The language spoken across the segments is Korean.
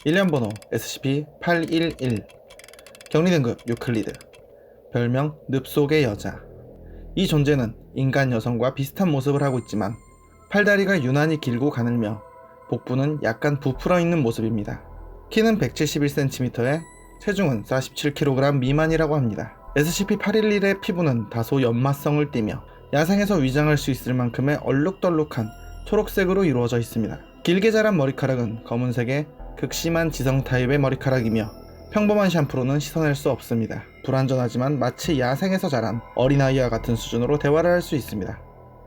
일련번호 SCP-811 격리등급 유클리드 별명 늪속의 여자. 이 존재는 인간 여성과 비슷한 모습을 하고 있지만 팔다리가 유난히 길고 가늘며 복부는 약간 부풀어 있는 모습입니다. 키는 171cm에 체중은 47kg 미만이라고 합니다. SCP-811의 피부는 다소 연마성을 띠며 야생에서 위장할 수 있을 만큼의 얼룩덜룩한 초록색으로 이루어져 있습니다. 길게 자란 머리카락은 검은색의 극심한 지성 타입의 머리카락이며 평범한 샴푸로는 씻어낼 수 없습니다. 불완전하지만 마치 야생에서 자란 어린아이와 같은 수준으로 대화를 할 수 있습니다.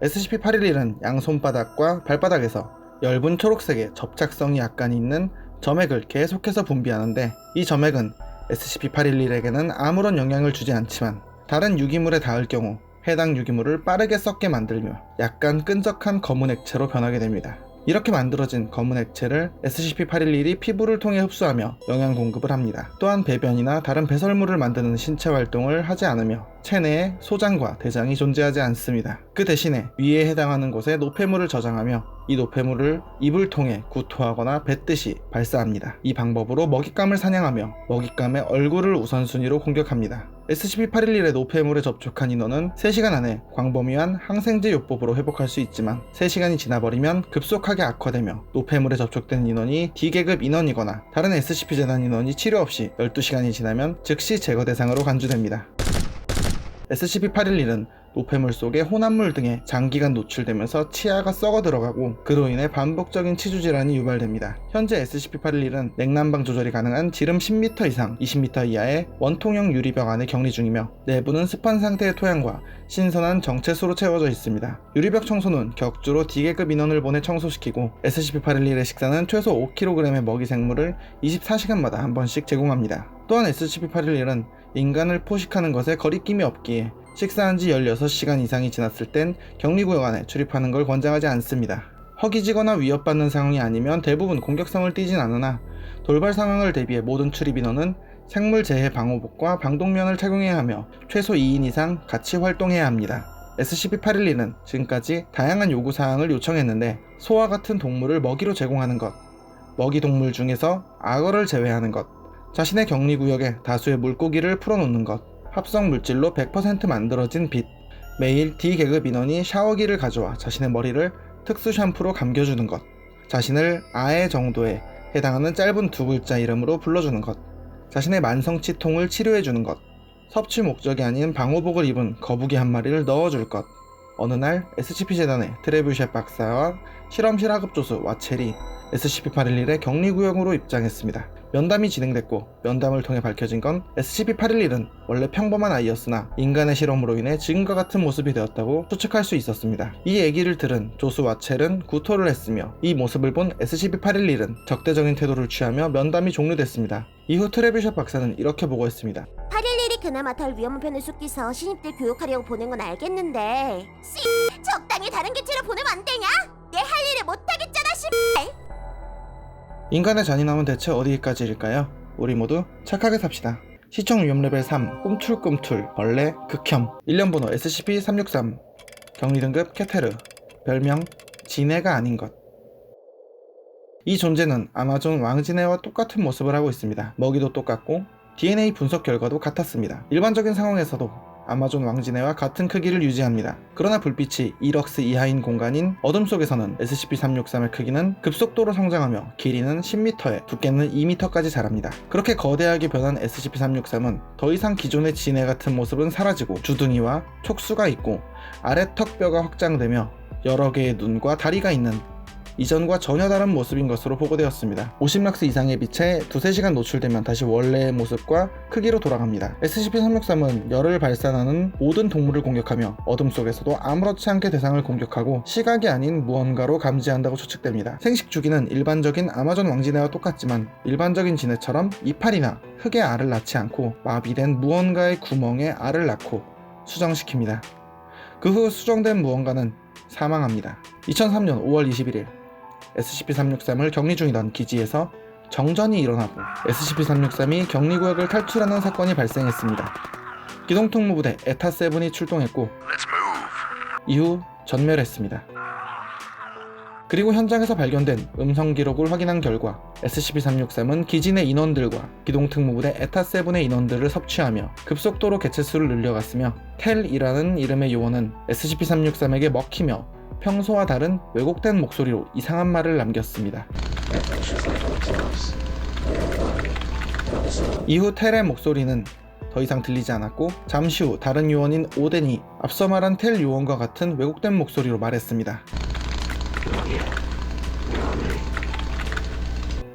SCP-811은 양손바닥과 발바닥에서 엷은 초록색의 접착성이 약간 있는 점액을 계속해서 분비하는데, 이 점액은 SCP-811에게는 아무런 영향을 주지 않지만 다른 유기물에 닿을 경우 해당 유기물을 빠르게 썩게 만들며 약간 끈적한 검은 액체로 변하게 됩니다. 이렇게 만들어진 검은 액체를 SCP-811이 피부를 통해 흡수하며 영양 공급을 합니다. 또한 배변이나 다른 배설물을 만드는 신체 활동을 하지 않으며 체내에 소장과 대장이 존재하지 않습니다. 그 대신에 위에 해당하는 곳에 노폐물을 저장하며 이 노폐물을 입을 통해 구토하거나 뱉듯이 발사합니다. 이 방법으로 먹잇감을 사냥하며 먹잇감의 얼굴을 우선순위로 공격합니다. SCP-811의 노폐물에 접촉한 인원은 3시간 안에 광범위한 항생제 요법으로 회복할 수 있지만 3시간이 지나버리면 급속하게 악화되며 노폐물에 접촉된 인원이 D계급 인원이거나 다른 SCP 재단 인원이 치료 없이 12시간이 지나면 즉시 제거 대상으로 간주됩니다. SCP-811은 노폐물 속에 혼합물 등에 장기간 노출되면서 치아가 썩어 들어가고 그로 인해 반복적인 치주 질환이 유발됩니다. 현재 SCP-811은 냉난방 조절이 가능한 지름 10m 이상 20m 이하의 원통형 유리벽 안에 격리 중이며 내부는 습한 상태의 토양과 신선한 정체수로 채워져 있습니다. 유리벽 청소는 격주로 D계급 인원을 보내 청소시키고 SCP-811의 식사는 최소 5kg의 먹이 생물을 24시간마다 한 번씩 제공합니다. 또한 SCP-811은 인간을 포식하는 것에 거리낌이 없기에 식사한 지 16시간 이상이 지났을 땐 격리구역 안에 출입하는 걸 권장하지 않습니다. 허기지거나 위협받는 상황이 아니면 대부분 공격성을 띠진 않으나 돌발 상황을 대비해 모든 출입 인원은 생물재해 방호복과 방독면을 착용해야 하며 최소 2인 이상 같이 활동해야 합니다. SCP-811은 지금까지 다양한 요구사항을 요청했는데 소와 같은 동물을 먹이로 제공하는 것, 먹이 동물 중에서 악어를 제외하는 것, 자신의 격리구역에 다수의 물고기를 풀어놓는 것, 합성 물질로 100% 만들어진 빛, 매일 D계급 인원이 샤워기를 가져와 자신의 머리를 특수 샴푸로 감겨주는 것, 자신을 아에 정도에 해당하는 짧은 2글자 이름으로 불러주는 것, 자신의 만성치통을 치료해주는 것, 섭취 목적이 아닌 방호복을 입은 거북이 한 마리를 넣어줄 것. 어느 날 SCP-재단의 트레뷰셰 박사와 실험실 하급조수 와첼이 SCP-811의 격리구역으로 입장했습니다. 면담이 진행됐고 면담을 통해 밝혀진 건 SCP-811은 원래 평범한 아이였으나 인간의 실험으로 인해 지금과 같은 모습이 되었다고 추측할 수 있었습니다. 이 얘기를 들은 조수 와첼은 구토를 했으며 이 모습을 본 SCP-811은 적대적인 태도를 취하며 면담이 종료됐습니다. 이후 트레비셔 박사는 이렇게 보고했습니다. 811이 그나마 덜 위험한 편을 속기서 신입들 교육하려고 보낸 건 알겠는데 적당히 다른 기체로 보내면 안 되냐? 내 할 일을 못하겠잖아 인간의 잔인함은 대체 어디까지일까요? 우리 모두 착하게 삽시다. 시청 위험 레벨 3 꿈틀꿈틀 벌레 극혐. 일련번호 SCP-363 격리등급 케테르 별명 지네가 아닌 것. 이 존재는 아마존 왕지네와 똑같은 모습을 하고 있습니다. 먹이도 똑같고 DNA 분석 결과도 같았습니다. 일반적인 상황에서도 아마존 왕지네와 같은 크기를 유지합니다. 그러나 불빛이 1럭스 이하인 공간인 어둠 속에서는 SCP-363의 크기는 급속도로 성장하며 길이는 10m에 두께는 2m까지 자랍니다. 그렇게 거대하게 변한 SCP-363은 더 이상 기존의 지네 같은 모습은 사라지고 주둥이와 촉수가 있고 아래 턱뼈가 확장되며 여러 개의 눈과 다리가 있는 이전과 전혀 다른 모습인 것으로 보고되었습니다. 50락스 이상의 빛에 2-3시간 노출되면 다시 원래의 모습과 크기로 돌아갑니다. SCP-363은 열을 발산하는 모든 동물을 공격하며 어둠 속에서도 아무렇지 않게 대상을 공격하고 시각이 아닌 무언가로 감지한다고 추측됩니다. 생식 주기는 일반적인 아마존 왕지네와 똑같지만 일반적인 지네처럼 이파리나 흙의 알을 낳지 않고 마비된 무언가의 구멍에 알을 낳고 수정시킵니다. 그 후 수정된 무언가는 사망합니다. 2003년 5월 21일 SCP-363을 격리 중이던 기지에서 정전이 일어나고 SCP-363이 격리구역을 탈출하는 사건이 발생했습니다. 기동특무부대 에타-7이 출동했고 이후 전멸했습니다. 그리고 현장에서 발견된 음성 기록을 확인한 결과 SCP-363은 기지 내 인원들과 기동특무부대 에타7의 인원들을 섭취하며 급속도로 개체수를 늘려갔으며 텔이라는 이름의 요원은 SCP-363에게 먹히며 평소와 다른 왜곡된 목소리로 이상한 말을 남겼습니다. 이후 텔의 목소리는 더 이상 들리지 않았고 잠시 후 다른 요원인 오덴이 앞서 말한 텔 요원과 같은 왜곡된 목소리로 말했습니다.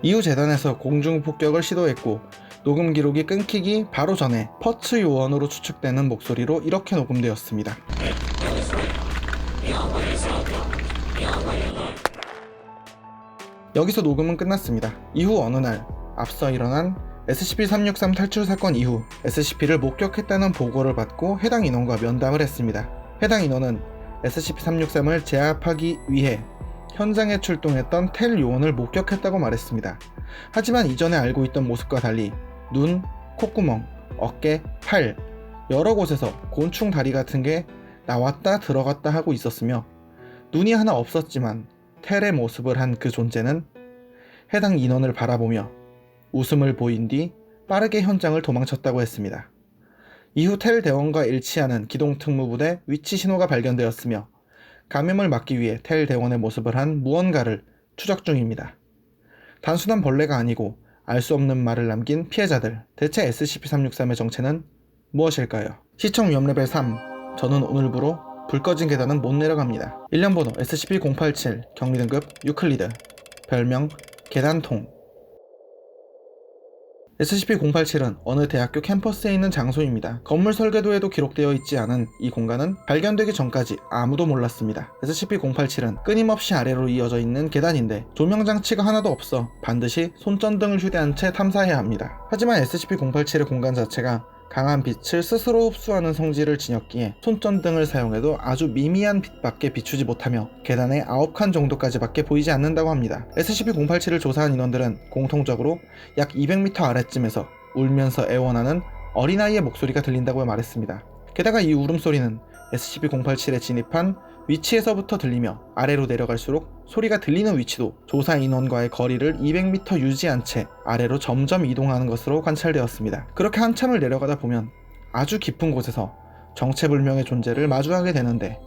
이후 재단에서 공중폭격을 시도했고 녹음 기록이 끊기기 바로 전에 퍼츠 요원으로 추측되는 목소리로 이렇게 녹음되었습니다. 여기서 녹음은 끝났습니다. 이후 어느 날 앞서 일어난 SCP-363 탈출 사건 이후 SCP를 목격했다는 보고를 받고 해당 인원과 면담을 했습니다. 해당 인원은 SCP-363을 제압하기 위해 현장에 출동했던 텔 요원을 목격했다고 말했습니다. 하지만 이전에 알고 있던 모습과 달리 눈, 콧구멍, 어깨, 팔 여러 곳에서 곤충 다리 같은 게 나왔다 들어갔다 하고 있었으며 눈이 하나 없었지만 텔의 모습을 한 그 존재는 해당 인원을 바라보며 웃음을 보인 뒤 빠르게 현장을 도망쳤다고 했습니다. 이후 텔 대원과 일치하는 기동특무부대 위치 신호가 발견되었으며 감염을 막기 위해 텔 대원의 모습을 한 무언가를 추적 중입니다. 단순한 벌레가 아니고 알 수 없는 말을 남긴 피해자들, 대체 SCP-363의 정체는 무엇일까요? 시청 위험 레벨 3, 저는 오늘부로 불 꺼진 계단은 못 내려갑니다. 일련 번호 SCP-087, 격리 등급 유클리드, 별명 계단통. SCP-087은 어느 대학교 캠퍼스에 있는 장소입니다. 건물 설계도에도 기록되어 있지 않은 이 공간은 발견되기 전까지 아무도 몰랐습니다. SCP-087은 끊임없이 아래로 이어져 있는 계단인데 조명장치가 하나도 없어 반드시 손전등을 휴대한 채 탐사해야 합니다. 하지만 SCP-087의 공간 자체가 강한 빛을 스스로 흡수하는 성질을 지녔기에 손전등을 사용해도 아주 미미한 빛밖에 비추지 못하며 계단의 9칸 정도까지밖에 보이지 않는다고 합니다. SCP-087을 조사한 인원들은 공통적으로 약 200m 아래쯤에서 울면서 애원하는 어린아이의 목소리가 들린다고 말했습니다. 게다가 이 울음소리는 SCP-087에 진입한 위치에서부터 들리며 아래로 내려갈수록 소리가 들리는 위치도 조사 인원과의 거리를 200m 유지한 채 아래로 점점 이동하는 것으로 관찰되었습니다. 그렇게 한참을 내려가다 보면 아주 깊은 곳에서 정체불명의 존재를 마주하게 되는데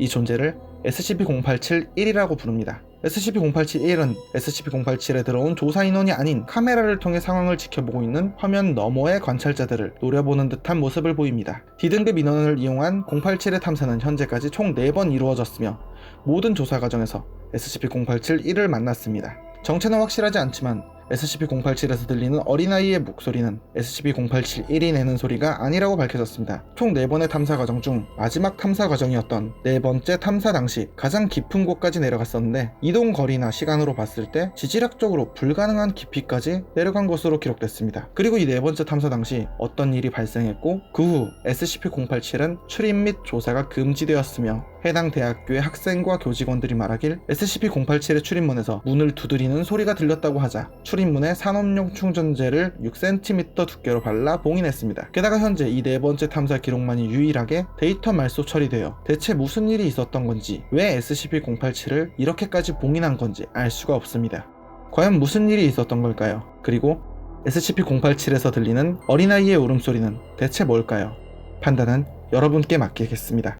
이 존재를 SCP-087-1이라고 부릅니다. SCP-087-1은 SCP-087에 들어온 조사 인원이 아닌 카메라를 통해 상황을 지켜보고 있는 화면 너머의 관찰자들을 노려보는 듯한 모습을 보입니다. D등급 인원을 이용한 087의 탐사는 현재까지 총 4번 이루어졌으며 모든 조사 과정에서 SCP-087-1을 만났습니다. 정체는 확실하지 않지만 SCP-087에서 들리는 어린아이의 목소리는 SCP-087-1이 내는 소리가 아니라고 밝혀졌습니다. 총 4번의 탐사 과정 중 마지막 탐사 과정이었던 4번째 탐사 당시 가장 깊은 곳까지 내려갔었는데 이동 거리나 시간으로 봤을 때 지질학적으로 불가능한 깊이까지 내려간 것으로 기록됐습니다. 그리고 이 4번째 탐사 당시 어떤 일이 발생했고 그 후 SCP-087은 출입 및 조사가 금지되었으며 해당 대학교의 학생과 교직원들이 말하길 SCP-087의 출입문에서 문을 두드리는 소리가 들렸다고 하자 출입문에 산업용 충전재를 6cm 두께로 발라 봉인했습니다. 게다가 현재 이 4번째 탐사 기록만이 유일하게 데이터 말소 처리되어 대체 무슨 일이 있었던 건지 왜 SCP-087을 이렇게까지 봉인한 건지 알 수가 없습니다. 과연 무슨 일이 있었던 걸까요? 그리고 SCP-087에서 들리는 어린아이의 울음소리는 대체 뭘까요? 판단은 여러분께 맡기겠습니다.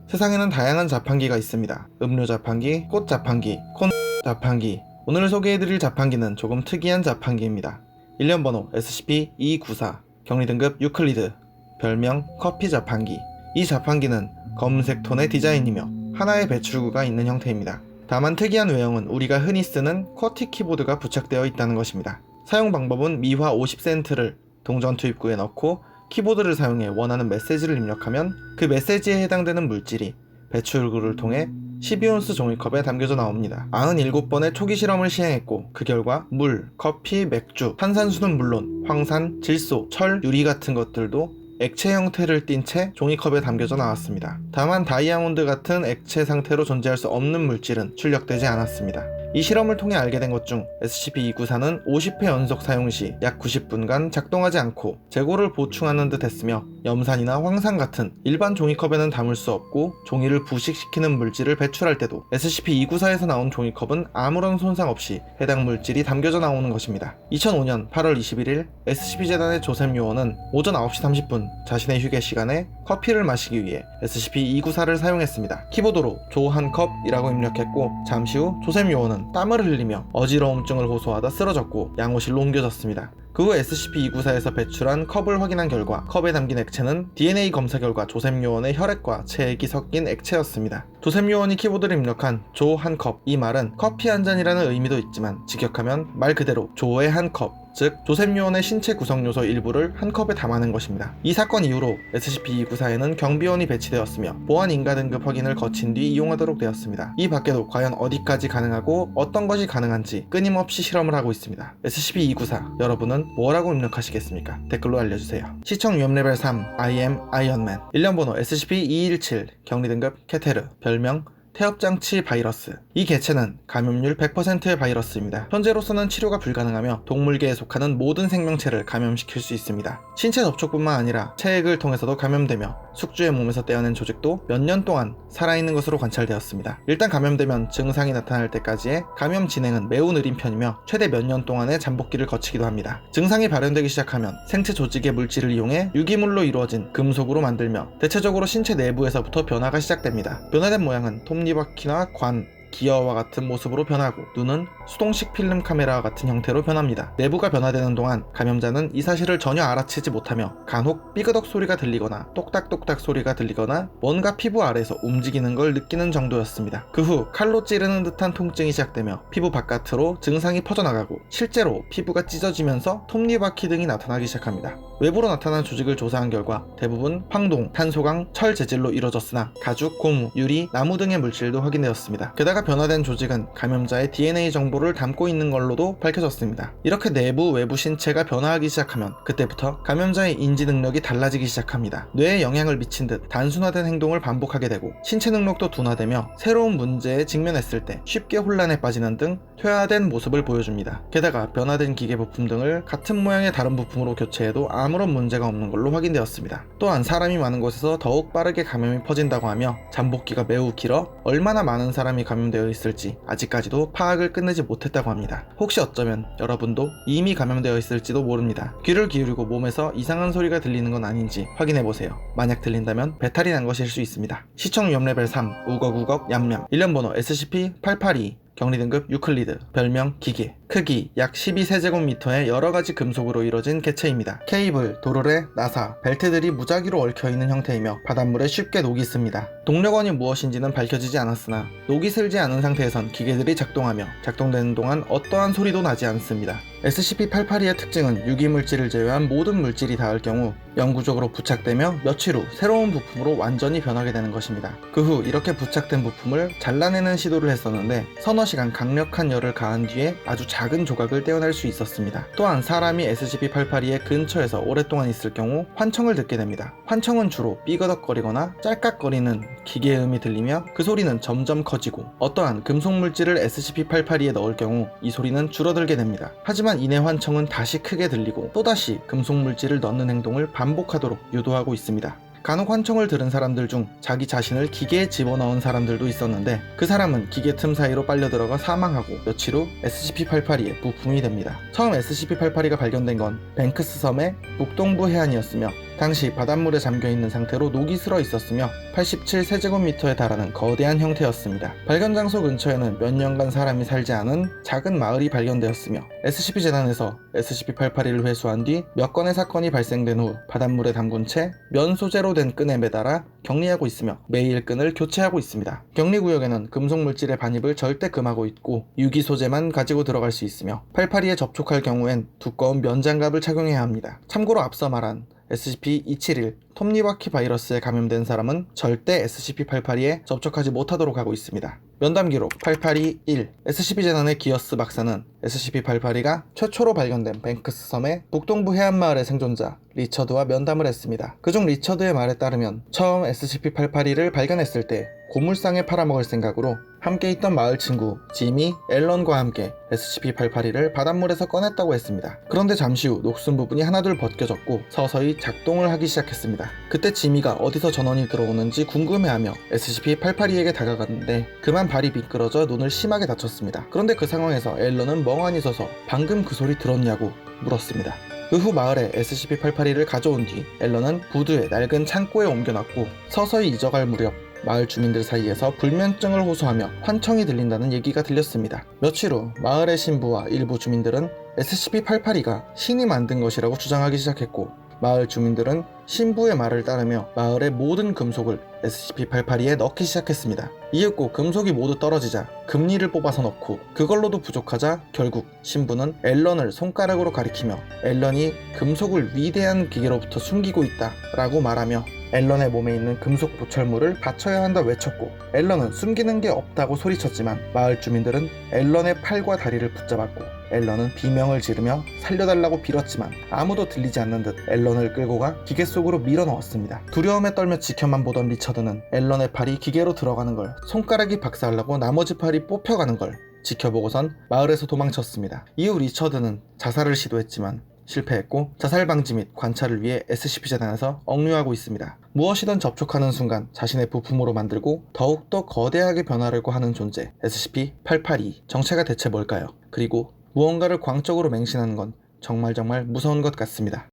세상에는 다양한 자판기가 있습니다. 음료 자판기, 꽃 자판기, 콘 자판기. 오늘 소개해드릴 자판기는 조금 특이한 자판기입니다. 일련 번호 SCP-294, 격리 등급 유클리드, 별명 커피 자판기. 이 자판기는 검은색 톤의 디자인이며 하나의 배출구가 있는 형태입니다. 다만 특이한 외형은 우리가 흔히 쓰는 쿼티 키보드가 부착되어 있다는 것입니다. 사용 방법은 미화 50센트를 동전 투입구에 넣고 키보드를 사용해 원하는 메시지를 입력하면 그 메시지에 해당되는 물질이 배출구를 통해 12온스 종이컵에 담겨져 나옵니다. 97번의 초기 실험을 시행했고 그 결과 물, 커피, 맥주, 탄산수는 물론 황산, 질소, 철, 유리 같은 것들도 액체 형태를 띤 채 종이컵에 담겨져 나왔습니다. 다만 다이아몬드 같은 액체 상태로 존재할 수 없는 물질은 출력되지 않았습니다. 이 실험을 통해 알게 된 것 중 SCP-294는 50회 연속 사용 시 약 90분간 작동하지 않고 재고를 보충하는 듯 했으며 염산이나 황산 같은 일반 종이컵에는 담을 수 없고 종이를 부식시키는 물질을 배출할 때도 SCP-294에서 나온 종이컵은 아무런 손상 없이 해당 물질이 담겨져 나오는 것입니다. 2005년 8월 21일 SCP-재단의 조셉 요원은 오전 9시 30분 자신의 휴게 시간에 커피를 마시기 위해 SCP-294를 사용했습니다. 키보드로 조 한 컵이라고 입력했고 잠시 후 조셉 요원은 땀을 흘리며 어지러움증을 호소하다 쓰러졌고 양호실로 옮겨졌습니다. 그 후 SCP-294에서 배출한 컵을 확인한 결과 컵에 담긴 액체는 DNA 검사 결과 조셉 요원의 혈액과 체액이 섞인 액체였습니다. 조셉 요원이 키보드를 입력한 조 한 컵, 이 말은 커피 한 잔이라는 의미도 있지만 직역하면 말 그대로 조의 한 컵, 즉 조셉 요원의 신체 구성 요소 일부를 한 컵에 담아낸 것입니다. 이 사건 이후로 SCP-294에는 경비원이 배치되었으며 보안 인가 등급 확인을 거친 뒤 이용하도록 되었습니다. 이 밖에도 과연 어디까지 가능하고 어떤 것이 가능한지 끊임없이 실험을 하고 있습니다. SCP-294 여러분은 뭐라고 입력하시겠습니까? 댓글로 알려주세요. 시청 위험 레벨 3 I am 아이언맨. 일련 번호 SCP-217 격리 등급 케테르 별명 태엽장치 바이러스. 이 개체는 감염률 100%의 바이러스입니다. 현재로서는 치료가 불가능하며 동물계에 속하는 모든 생명체를 감염시킬 수 있습니다. 신체 접촉뿐만 아니라 체액을 통해서도 감염되며 숙주의 몸에서 떼어낸 조직도 몇 년 동안 살아있는 것으로 관찰되었습니다. 일단 감염되면 증상이 나타날 때까지의 감염 진행은 매우 느린 편이며 최대 몇 년 동안의 잠복기를 거치기도 합니다. 증상이 발현되기 시작하면 생체 조직의 물질을 이용해 유기물로 이루어진 금속으로 만들며 대체적으로 신체 내부에서부터 변화가 시작됩니다. 변화된 모양은 톱니바퀴나 관, 기어와 같은 모습으로 변하고 눈은 수동식 필름 카메라와 같은 형태로 변합니다. 내부가 변화되는 동안 감염자는 이 사실을 전혀 알아채지 못하며 간혹 삐그덕 소리가 들리거나 똑딱똑딱 소리가 들리거나 뭔가 피부 아래에서 움직이는 걸 느끼는 정도였습니다. 그 후 칼로 찌르는 듯한 통증이 시작되며 피부 바깥으로 증상이 퍼져나가고 실제로 피부가 찢어지면서 톱니바퀴 등이 나타나기 시작합니다. 외부로 나타난 조직을 조사한 결과 대부분 황동, 탄소강, 철 재질로 이루어졌으나 가죽, 고무, 유리, 나무 등의 물질도 확인되었습니다. 게다가 변화된 조직은 감염자의 DNA 정보를 담고 있는 걸로도 밝혀졌습니다. 이렇게 내부, 외부 신체가 변화하기 시작하면 그때부터 감염자의 인지 능력이 달라지기 시작합니다. 뇌에 영향을 미친 듯 단순화된 행동을 반복하게 되고 신체 능력도 둔화되며 새로운 문제에 직면했을 때 쉽게 혼란에 빠지는 등 퇴화된 모습을 보여줍니다. 게다가 변화된 기계 부품 등을 같은 모양의 다른 부품으로 교체해도 아무런 문제가 없는 걸로 확인되었습니다. 또한 사람이 많은 곳에서 더욱 빠르게 감염이 퍼진다고 하며 잠복기가 매우 길어 얼마나 많은 사람이 감염되어 있을지 아직까지도 파악을 끝내지 못했다고 합니다. 혹시 어쩌면 여러분도 이미 감염되어 있을지도 모릅니다. 귀를 기울이고 몸에서 이상한 소리가 들리는 건 아닌지 확인해보세요. 만약 들린다면 배탈이 난 것일 수 있습니다. 시청 위험 레벨 3 우걱우걱 얌얌. 일련 번호 SCP-882 격리 등급 유클리드 별명 기계. 크기 약 12세제곱미터의 여러가지 금속으로 이루어진 개체입니다. 케이블, 도르래, 나사, 벨트들이 무작위로 얽혀있는 형태이며 바닷물에 쉽게 녹이 씁니다. 동력원이 무엇인지는 밝혀지지 않았으나 녹이 슬지 않은 상태에선 기계들이 작동하며 작동되는 동안 어떠한 소리도 나지 않습니다. SCP-882의 특징은 유기물질을 제외한 모든 물질이 닿을 경우 영구적으로 부착되며 며칠 후 새로운 부품으로 완전히 변하게 되는 것입니다. 그 후 이렇게 부착된 부품을 잘라내는 시도를 했었는데 서너 시간 강력한 열을 가한 뒤에 아주 작은 조각을 떼어낼 수 있었습니다. 또한 사람이 SCP-882의 근처에서 오랫동안 있을 경우 환청을 듣게 됩니다. 환청은 주로 삐거덕거리거나 짤깍거리는 기계음이 들리며 그 소리는 점점 커지고 어떠한 금속 물질을 SCP-882에 넣을 경우 이 소리는 줄어들게 됩니다. 하지만 이내 환청은 다시 크게 들리고 또다시 금속 물질을 넣는 행동을 반복하도록 유도하고 있습니다. 간혹 환청을 들은 사람들 중 자기 자신을 기계에 집어넣은 사람들도 있었는데 그 사람은 기계 틈 사이로 빨려들어가 사망하고 며칠 후 SCP-882의 부품이 됩니다. 처음 SCP-882가 발견된 건 뱅크스 섬의 북동부 해안이었으며 당시 바닷물에 잠겨있는 상태로 녹이 슬어 있었으며 87세제곱미터에 달하는 거대한 형태였습니다. 발견 장소 근처에는 몇 년간 사람이 살지 않은 작은 마을이 발견되었으며 SCP-재단에서 SCP-882를 회수한 뒤 몇 건의 사건이 발생된 후 바닷물에 담근 채 면 소재로 된 끈에 매달아 격리하고 있으며 매일 끈을 교체하고 있습니다. 격리구역에는 금속물질의 반입을 절대 금하고 있고 유기 소재만 가지고 들어갈 수 있으며 882에 접촉할 경우엔 두꺼운 면장갑을 착용해야 합니다. 참고로 앞서 말한 SCP-271 톱니바퀴 바이러스에 감염된 사람은 절대 SCP-882에 접촉하지 못하도록 하고 있습니다. 면담 기록 882-1 SCP-재단의 기어스 박사는 SCP-882가 최초로 발견된 뱅크스 섬의 북동부 해안마을의 생존자 리처드와 면담을 했습니다. 그중 리처드의 말에 따르면 처음 SCP-882를 발견했을 때 고물상에 팔아먹을 생각으로 함께 있던 마을 친구 지미, 앨런과 함께 SCP-882를 바닷물에서 꺼냈다고 했습니다. 그런데 잠시 후 녹슨 부분이 하나둘 벗겨졌고 서서히 작동을 하기 시작했습니다. 그때 지미가 어디서 전원이 들어오는지 궁금해하며 SCP-882에게 다가갔는데 그만 발이 미끄러져 눈을 심하게 다쳤습니다. 그런데 그 상황에서 앨런은 멍하니 서서 방금 그 소리 들었냐고 물었습니다. 그 후 마을에 SCP-882를 가져온 뒤 앨런은 부두에 낡은 창고에 옮겨놨고 서서히 잊어갈 무렵 마을 주민들 사이에서 불면증을 호소하며 환청이 들린다는 얘기가 들렸습니다. 며칠 후 마을의 신부와 일부 주민들은 SCP-882가 신이 만든 것이라고 주장하기 시작했고 마을 주민들은 신부의 말을 따르며 마을의 모든 금속을 SCP-882에 넣기 시작했습니다. 이윽고 금속이 모두 떨어지자 금리를 뽑아서 넣고 그걸로도 부족하자 결국 신부는 앨런을 손가락으로 가리키며 앨런이 금속을 위대한 기계로부터 숨기고 있다 라고 말하며 앨런의 몸에 있는 금속 보철물을 바쳐야 한다 외쳤고 앨런은 숨기는 게 없다고 소리쳤지만 마을 주민들은 앨런의 팔과 다리를 붙잡았고 앨런은 비명을 지르며 살려달라고 빌었지만 아무도 들리지 않는 듯 앨런을 끌고 가 기계 속으로 밀어 넣었습니다. 두려움에 떨며 지켜만 보던 리처드는 앨런의 팔이 기계로 들어가는 걸, 손가락이 박살나고 나머지 팔이 뽑혀가는 걸 지켜보고선 마을에서 도망쳤습니다. 이후 리처드는 자살을 시도했지만 실패했고 자살 방지 및 관찰을 위해 SCP-재단에서 억류하고 있습니다. 무엇이든 접촉하는 순간 자신의 부품으로 만들고 더욱더 거대하게 변하려고 하는 존재 SCP-882 정체가 대체 뭘까요? 그리고 무언가를 광적으로 맹신하는 건 정말 무서운 것 같습니다.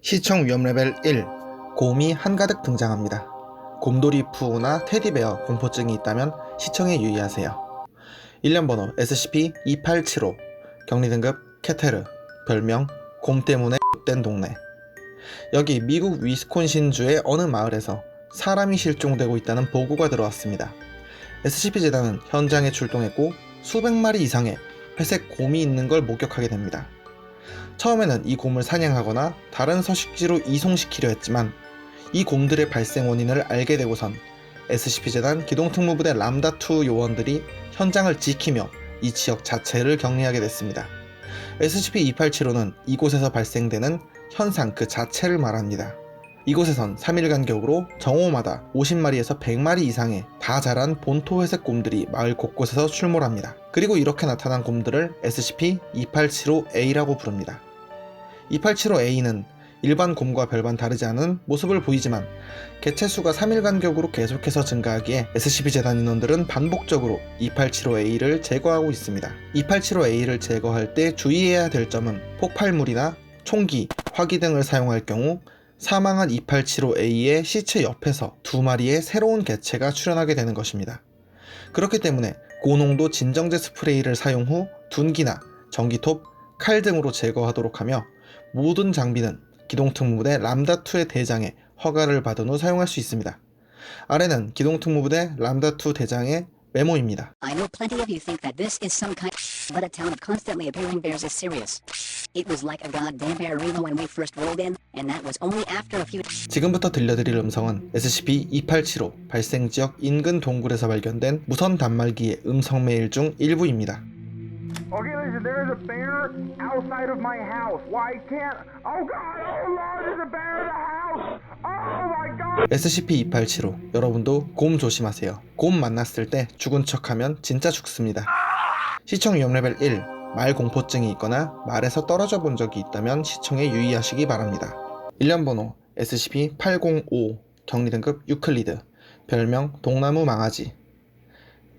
시청 위험 레벨 1 곰이 한가득 등장합니다. 곰돌이 푸우나 테디베어 공포증이 있다면 시청에 유의하세요. 일련 번호 SCP-2875 격리 등급 캐테르 별명 곰 때문에 X된 동네. 여기 미국 위스콘신주의 어느 마을에서 사람이 실종되고 있다는 보고가 들어왔습니다. SCP-재단은 현장에 출동했고 수백 마리 이상의 회색 곰이 있는 걸 목격하게 됩니다. 처음에는 이 곰을 사냥하거나 다른 서식지로 이송시키려 했지만 이 곰들의 발생 원인을 알게 되고선 SCP-재단 기동특무부대 람다2 요원들이 현장을 지키며 이 지역 자체를 격리하게 됐습니다. SCP-2875는 이곳에서 발생되는 현상 그 자체를 말합니다. 이곳에선 3일 간격으로 정오마다 50마리에서 100마리 이상의 다 자란 본토 회색 곰들이 마을 곳곳에서 출몰합니다. 그리고 이렇게 나타난 곰들을 SCP-2875A라고 부릅니다. 2875A는 일반 곰과 별반 다르지 않은 모습을 보이지만 개체수가 3일 간격으로 계속해서 증가하기에 SCP-재단 인원들은 반복적으로 2875A를 제거하고 있습니다. 2875A를 제거할 때 주의해야 될 점은 폭발물이나 총기, 화기 등을 사용할 경우 사망한 2875A의 시체 옆에서 2마리의 새로운 개체가 출현하게 되는 것입니다. 그렇기 때문에 고농도 진정제 스프레이를 사용 후 둔기나 전기톱, 칼 등으로 제거하도록 하며 모든 장비는 기동특무부대 람다2의 대장에 허가를 받은 후 사용할 수 있습니다. 아래는 기동특무부대 람다2 대장의 메모입니다. I know plenty of you think that this is some kind, but a town of constantly appearing bears is serious. It was like a goddamn bear Reno when we first rolled in, and that was only after a few. 지금부터 들려드릴 음성은 SCP-2875 발생지역 인근 동굴에서 발견된 무선 단말기의 음성 메일 중 일부입니다. Okay, listen, there's a bear outside of my house. Why can't... Oh God, oh Lord, there's a bear in the house! Oh my God! SCP-2875 여러분도 곰 조심하세요. 곰 만났을 때 죽은 척하면 진짜 죽습니다. 시청 위험 레벨 1 말 공포증이 있거나 말에서 떨어져 본 적이 있다면 시청에 유의하시기 바랍니다. 일련 번호 SCP-805 격리 등급 유클리드 별명 동나무 망아지.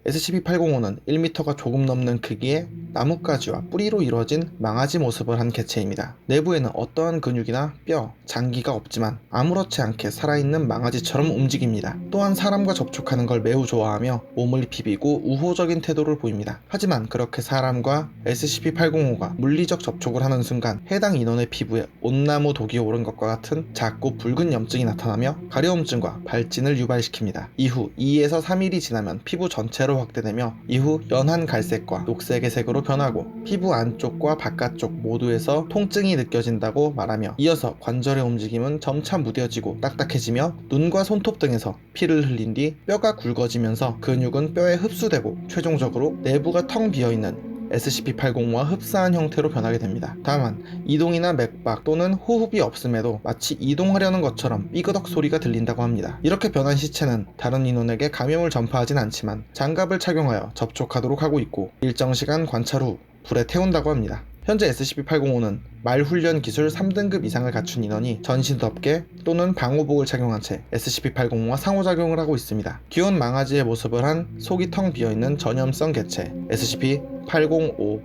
SCP-805는 1m가 조금 넘는 크기의 나뭇가지와 뿌리로 이루어진 망아지 모습을 한 개체입니다. 내부에는 어떠한 근육이나 뼈, 장기가 없지만 아무렇지 않게 살아있는 망아지처럼 움직입니다. 또한 사람과 접촉하는 걸 매우 좋아하며 몸을 비비고 우호적인 태도를 보입니다. 하지만 그렇게 사람과 SCP-805가 물리적 접촉을 하는 순간 해당 인원의 피부에 온나무 독이 오른 것과 같은 작고 붉은 염증이 나타나며 가려움증과 발진을 유발시킵니다. 이후 2에서 3일이 지나면 피부 전체로 확대되며 이후 연한 갈색과 녹색의 색으로 변하고 피부 안쪽과 바깥쪽 모두에서 통증이 느껴진다고 말하며 이어서 관절의 움직임은 점차 무뎌지고 딱딱해지며 눈과 손톱 등에서 피를 흘린 뒤 뼈가 굵어지면서 근육은 뼈에 흡수되고 최종적으로 내부가 텅 비어있는 SCP-805와 흡사한 형태로 변하게 됩니다. 다만 이동이나 맥박 또는 호흡이 없음에도 마치 이동하려는 것처럼 삐그덕 소리가 들린다고 합니다. 이렇게 변한 시체는 다른 인원에게 감염을 전파하진 않지만 장갑을 착용하여 접촉하도록 하고 있고 일정 시간 관찰 후 불에 태운다고 합니다. 현재 SCP-805는 말훈련 기술 3등급 이상을 갖춘 인원이 전신덮개 또는 방호복을 착용한 채 SCP-805와 상호작용을 하고 있습니다. 귀여운 망아지의 모습을 한 속이 텅 비어있는 전염성 개체 SCP-805.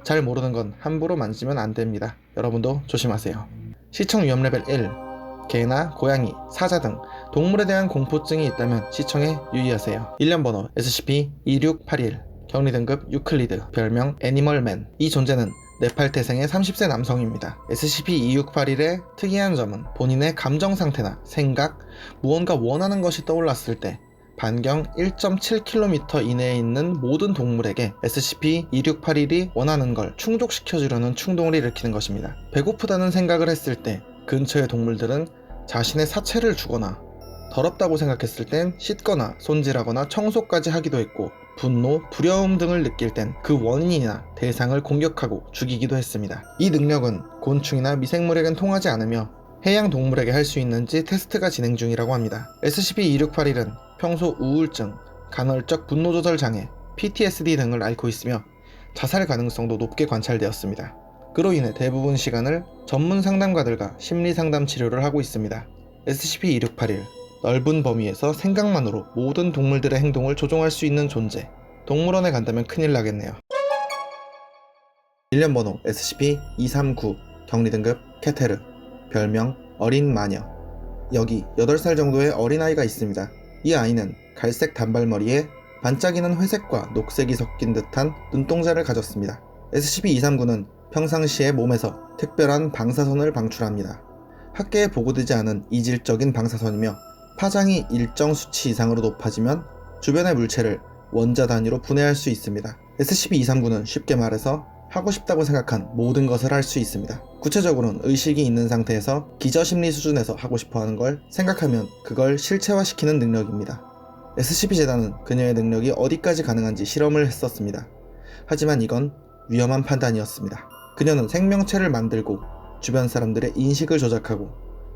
잘 모르는 건 함부로 만지면 안 됩니다. 여러분도 조심하세요. 시청 위험 레벨 1. 개나 고양이, 사자 등 동물에 대한 공포증이 있다면 시청에 유의하세요. 일련 번호 SCP-2681. 격리 등급 유클리드, 별명 애니멀맨. 이 존재는 네팔 태생의 30세 남성입니다. SCP-2681의 특이한 점은 본인의 감정 상태나 생각, 무언가 원하는 것이 떠올랐을 때 반경 1.7km 이내에 있는 모든 동물에게 SCP-2681이 원하는 걸 충족시켜주려는 충동을 일으키는 것입니다. 배고프다는 생각을 했을 때 근처의 동물들은 자신의 사체를 주거나 더럽다고 생각했을 땐 씻거나 손질하거나 청소까지 하기도 했고 분노, 두려움 등을 느낄 땐 그 원인이나 대상을 공격하고 죽이기도 했습니다. 이 능력은 곤충이나 미생물에겐 통하지 않으며 해양 동물에게 할 수 있는지 테스트가 진행 중이라고 합니다. SCP-2681은 평소 우울증, 간헐적 분노 조절 장애, PTSD 등을 앓고 있으며 자살 가능성도 높게 관찰되었습니다. 그로 인해 대부분 시간을 전문 상담가들과 심리 상담 치료를 하고 있습니다. SCP-2681 넓은 범위에서 생각만으로 모든 동물들의 행동을 조종할 수 있는 존재. 동물원에 간다면 큰일 나겠네요. 일련 번호 SCP-239 격리 등급 케테르, 별명 어린 마녀. 여기 8살 정도의 어린아이가 있습니다. 이 아이는 갈색 단발머리에 반짝이는 회색과 녹색이 섞인 듯한 눈동자를 가졌습니다. SCP-239는 평상시에 몸에서 특별한 방사선을 방출합니다. 학계에 보고되지 않은 이질적인 방사선이며 파장이 일정 수치 이상으로 높아지면 주변의 물체를 원자 단위로 분해할 수 있습니다. SCP-239는 쉽게 말해서 하고 싶다고 생각한 모든 것을 할 수 있습니다. 구체적으로는 의식이 있는 상태에서 기저심리 수준에서 하고 싶어하는 걸 생각하면 그걸 실체화시키는 능력입니다. SCP-재단은 그녀의 능력이 어디까지 가능한지 실험을 했었습니다. 하지만 이건 위험한 판단이었습니다. 그녀는 생명체를 만들고 주변 사람들의 인식을 조작하고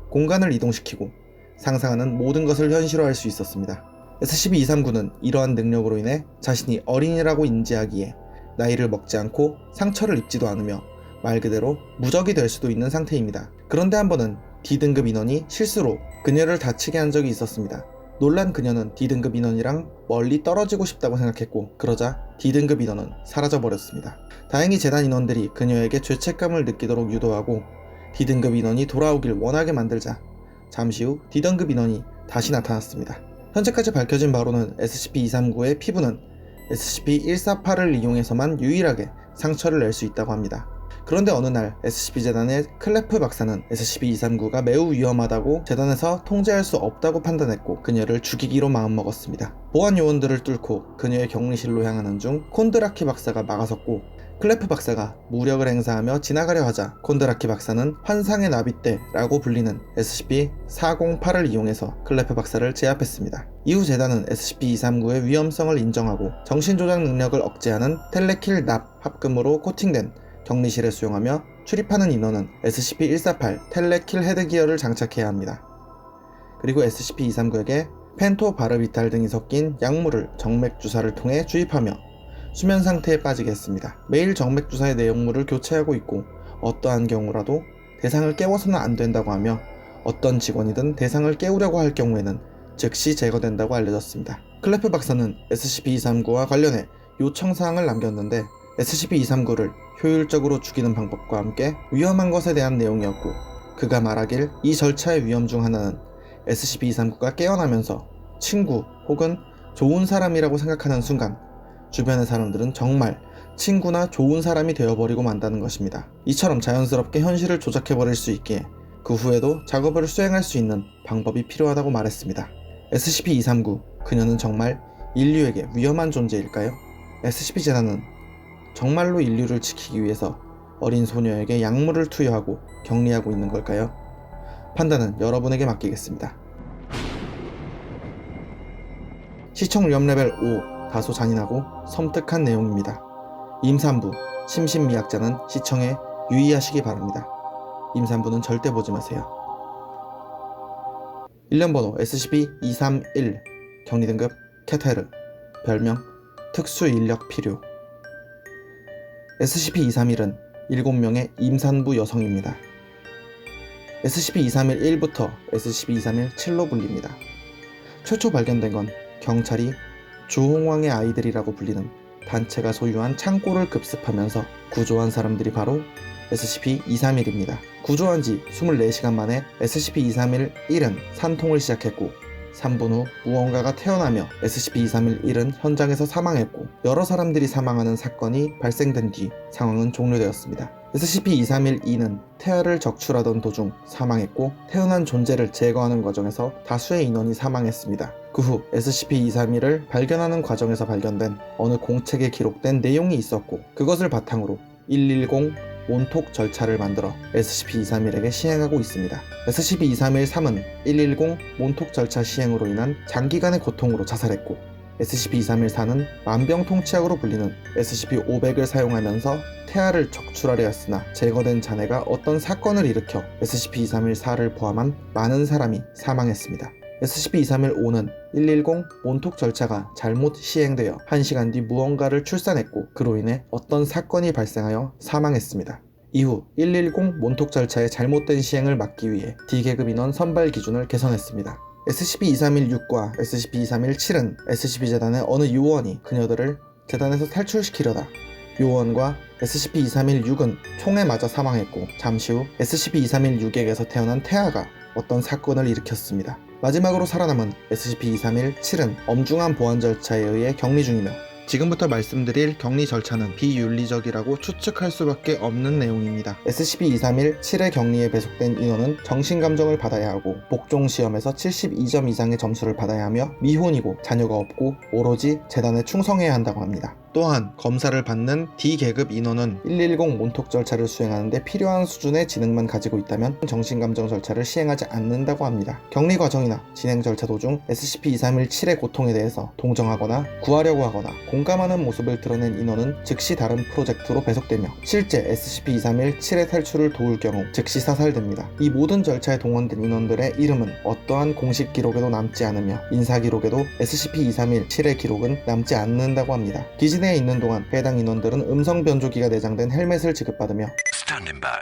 공간을 이동시키고 상상하는 모든 것을 현실화할 수 있었습니다. SCP-239는 이러한 능력으로 인해 자신이 어린이라고 인지하기에 나이를 먹지 않고 상처를 입지도 않으며 말 그대로 무적이 될 수도 있는 상태입니다. 그런데 한 번은 D등급 인원이 실수로 그녀를 다치게 한 적이 있었습니다. 놀란 그녀는 D등급 인원이랑 멀리 떨어지고 싶다고 생각했고 그러자 D등급 인원은 사라져버렸습니다. 다행히 재단 인원들이 그녀에게 죄책감을 느끼도록 유도하고 D등급 인원이 돌아오길 원하게 만들자 잠시 후 D등급 인원이 다시 나타났습니다. 현재까지 밝혀진 바로는 SCP-239의 피부는 SCP-148을 이용해서만 유일하게 상처를 낼 수 있다고 합니다. 그런데 어느 날 SCP-재단의 클래프 박사는 SCP-239가 매우 위험하다고 재단에서 통제할 수 없다고 판단했고 그녀를 죽이기로 마음먹었습니다. 보안 요원들을 뚫고 그녀의 격리실로 향하는 중 콘드라키 박사가 막아섰고 클래프 박사가 무력을 행사하며 지나가려 하자 콘드라키 박사는 환상의 나비떼라고 불리는 SCP-408을 이용해서 클래프 박사를 제압했습니다. 이후 재단은 SCP-239의 위험성을 인정하고 정신조작 능력을 억제하는 텔레킬 납 합금으로 코팅된 격리실에 수용하며 출입하는 인원은 SCP-148 텔레킬 헤드기어를 장착해야 합니다. 그리고 SCP-239에게 펜토바르비탈 등이 섞인 약물을 정맥주사를 통해 주입하며 수면 상태에 빠지게 했습니다. 매일 정맥주사의 내용물을 교체하고 있고 어떠한 경우라도 대상을 깨워서는 안 된다고 하며 어떤 직원이든 대상을 깨우려고 할 경우에는 즉시 제거된다고 알려졌습니다. 클래프 박사는 SCP-239와 관련해 요청사항을 남겼는데 SCP-239를 효율적으로 죽이는 방법과 함께 위험한 것에 대한 내용이었고 그가 말하길 이 절차의 위험 중 하나는 SCP-239가 깨어나면서 친구 혹은 좋은 사람이라고 생각하는 순간 주변의 사람들은 정말 친구나 좋은 사람이 되어버리고 만다는 것입니다. 이처럼 자연스럽게 현실을 조작해버릴 수 있기에 그 후에도 작업을 수행할 수 있는 방법이 필요하다고 말했습니다. SCP-239, 그녀는 정말 인류에게 위험한 존재일까요? SCP-재단은 정말로 인류를 지키기 위해서 어린 소녀에게 약물을 투여하고 격리하고 있는 걸까요? 판단은 여러분에게 맡기겠습니다. 시청 위험 레벨 5, 다소 잔인하고 섬뜩한 내용입니다. 임산부, 심신미약자는 시청에 유의하시기 바랍니다. 임산부는 절대 보지 마세요. 일련번호 SCP-231 격리등급 케테르 별명 특수인력 필요. SCP-231은 7명의 임산부 여성입니다. SCP-231-1부터 SCP-231-7로 불립니다. 최초 발견된 건 경찰이 주홍왕의 아이들이라고 불리는 단체가 소유한 창고를 급습하면서 구조한 사람들이 바로 SCP-231입니다. 구조한 지 24시간 만에 SCP-231-1은 산통을 시작했고 3분 후 무언가가 태어나며 SCP-231-1은 현장에서 사망했고 여러 사람들이 사망하는 사건이 발생된 뒤 상황은 종료되었습니다. SCP-231-2는 태아를 적출하던 도중 사망했고 태어난 존재를 제거하는 과정에서 다수의 인원이 사망했습니다. 그 후 SCP-231을 발견하는 과정에서 발견된 어느 공책에 기록된 내용이 있었고 그것을 바탕으로 110 몬톡 절차를 만들어 SCP-231에게 시행하고 있습니다. SCP-231-3은 110 몬톡 절차 시행으로 인한 장기간의 고통으로 자살했고 SCP-231-4는 만병통치약으로 불리는 SCP-500을 사용하면서 태아를 적출하려 했으나 제거된 잔해가 어떤 사건을 일으켜 SCP-231-4를 포함한 많은 사람이 사망했습니다. SCP-231-5는 110 몬톡 절차가 잘못 시행되어 1시간 뒤 무언가를 출산했고 그로 인해 어떤 사건이 발생하여 사망했습니다. 이후 110 몬톡 절차의 잘못된 시행을 막기 위해 D계급 인원 선발 기준을 개선했습니다. SCP-231-6과 SCP-231-7은 SCP-재단의 어느 요원이 그녀들을 재단에서 탈출시키려다 요원과 SCP-231-6은 총에 맞아 사망했고 잠시 후 SCP-231-6에게서 태어난 태아가 어떤 사건을 일으켰습니다. 마지막으로 살아남은 SCP-231-7은 엄중한 보안 절차에 의해 격리 중이며 지금부터 말씀드릴 격리 절차는 비윤리적이라고 추측할 수밖에 없는 내용입니다. SCP-231-7의 격리에 배속된 인원은 정신감정을 받아야 하고 복종시험에서 72점 이상의 점수를 받아야 하며 미혼이고 자녀가 없고 오로지 재단에 충성해야 한다고 합니다. 또한 검사를 받는 D계급 인원은 110 몬톡 절차를 수행하는데 필요한 수준의 지능만 가지고 있다면 정신감정 절차를 시행하지 않는다고 합니다. 격리 과정이나 진행 절차 도중 SCP-231-7의 고통에 대해서 동정하거나 구하려고 하거나 공감하는 모습을 드러낸 인원은 즉시 다른 프로젝트로 배속되며 실제 SCP-231-7의 탈출을 도울 경우 즉시 사살됩니다. 이 모든 절차에 동원된 인원들의 이름은 어떠한 공식 기록에도 남지 않으며 인사 기록에도 SCP-231-7의 기록은 남지 않는다고 합니다. 기지내에 있는 동안 해당 인원들은 음성 변조기가 내장된 헬멧을 지급받으며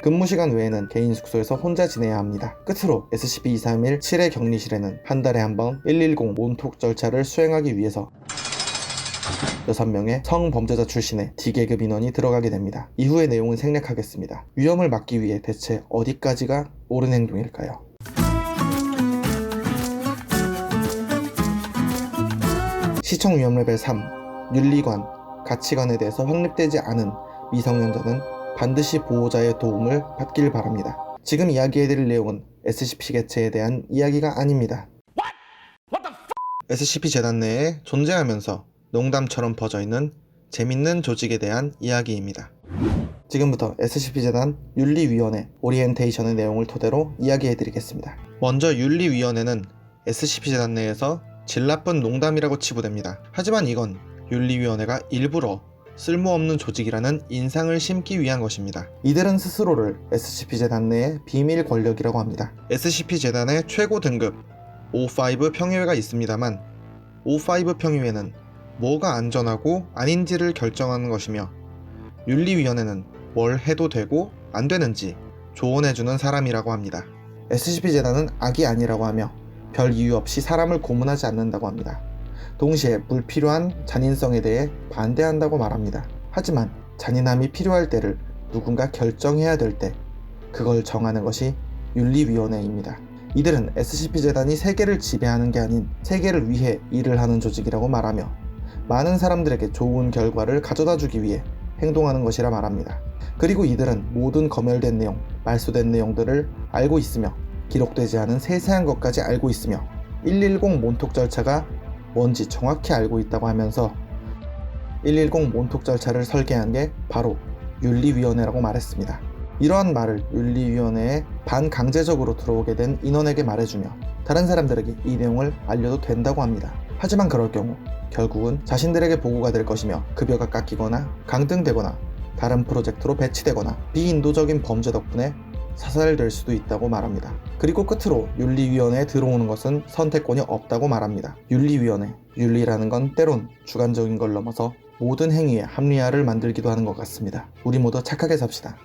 근무 시간 외에는 개인 숙소에서 혼자 지내야 합니다. 끝으로 SCP-231-7의 격리실에는 한 달에 한 번 110 몬톡 절차를 수행하기 위해서 6명의 성범죄자 출신의 D계급 인원이 들어가게 됩니다. 이후의 내용은 생략하겠습니다. 위험을 막기 위해 대체 어디까지가 옳은 행동일까요? 시청 위험 레벨 3 윤리관, 가치관에 대해서 확립되지 않은 미성년자는 반드시 보호자의 도움을 받길 바랍니다. 지금 이야기해드릴 내용은 SCP 개체에 대한 이야기가 아닙니다. SCP 재단 내에 존재하면서 농담처럼 퍼져있는 재밌는 조직에 대한 이야기입니다. 지금부터 SCP-재단 윤리위원회 오리엔테이션의 내용을 토대로 이야기해드리겠습니다. 먼저 윤리위원회는 SCP-재단 내에서 질 나쁜 농담이라고 치부됩니다. 하지만 이건 윤리위원회가 일부러 쓸모없는 조직이라는 인상을 심기 위한 것입니다. 이들은 스스로를 SCP-재단 내의 비밀 권력이라고 합니다. SCP-재단의 최고 등급 O5 평의회가 있습니다만 O5 평의회는 뭐가 안전하고 아닌지를 결정하는 것이며 윤리위원회는 뭘 해도 되고 안 되는지 조언해주는 사람이라고 합니다. SCP-재단은 악이 아니라고 하며 별 이유 없이 사람을 고문하지 않는다고 합니다. 동시에 불필요한 잔인성에 대해 반대한다고 말합니다. 하지만 잔인함이 필요할 때를 누군가 결정해야 될 때 그걸 정하는 것이 윤리위원회입니다. 이들은 SCP-재단이 세계를 지배하는 게 아닌 세계를 위해 일을 하는 조직이라고 말하며 많은 사람들에게 좋은 결과를 가져다주기 위해 행동하는 것이라 말합니다. 그리고 이들은 모든 검열된 내용, 말소된 내용들을 알고 있으며 기록되지 않은 세세한 것까지 알고 있으며 110 몬톡 절차가 뭔지 정확히 알고 있다고 하면서 110 몬톡 절차를 설계한 게 바로 윤리위원회라고 말했습니다. 이러한 말을 윤리위원회에 반강제적으로 들어오게 된 인원에게 말해주며 다른 사람들에게 이 내용을 알려도 된다고 합니다. 하지만 그럴 경우 결국은 자신들에게 보고가 될 것이며 급여가 깎이거나 강등되거나 다른 프로젝트로 배치되거나 비인도적인 범죄 덕분에 사살될 수도 있다고 말합니다. 그리고 끝으로 윤리위원회에 들어오는 것은 선택권이 없다고 말합니다. 윤리위원회, 윤리라는 건 때론 주관적인 걸 넘어서 모든 행위에 합리화를 만들기도 하는 것 같습니다. 우리 모두 착하게 삽시다.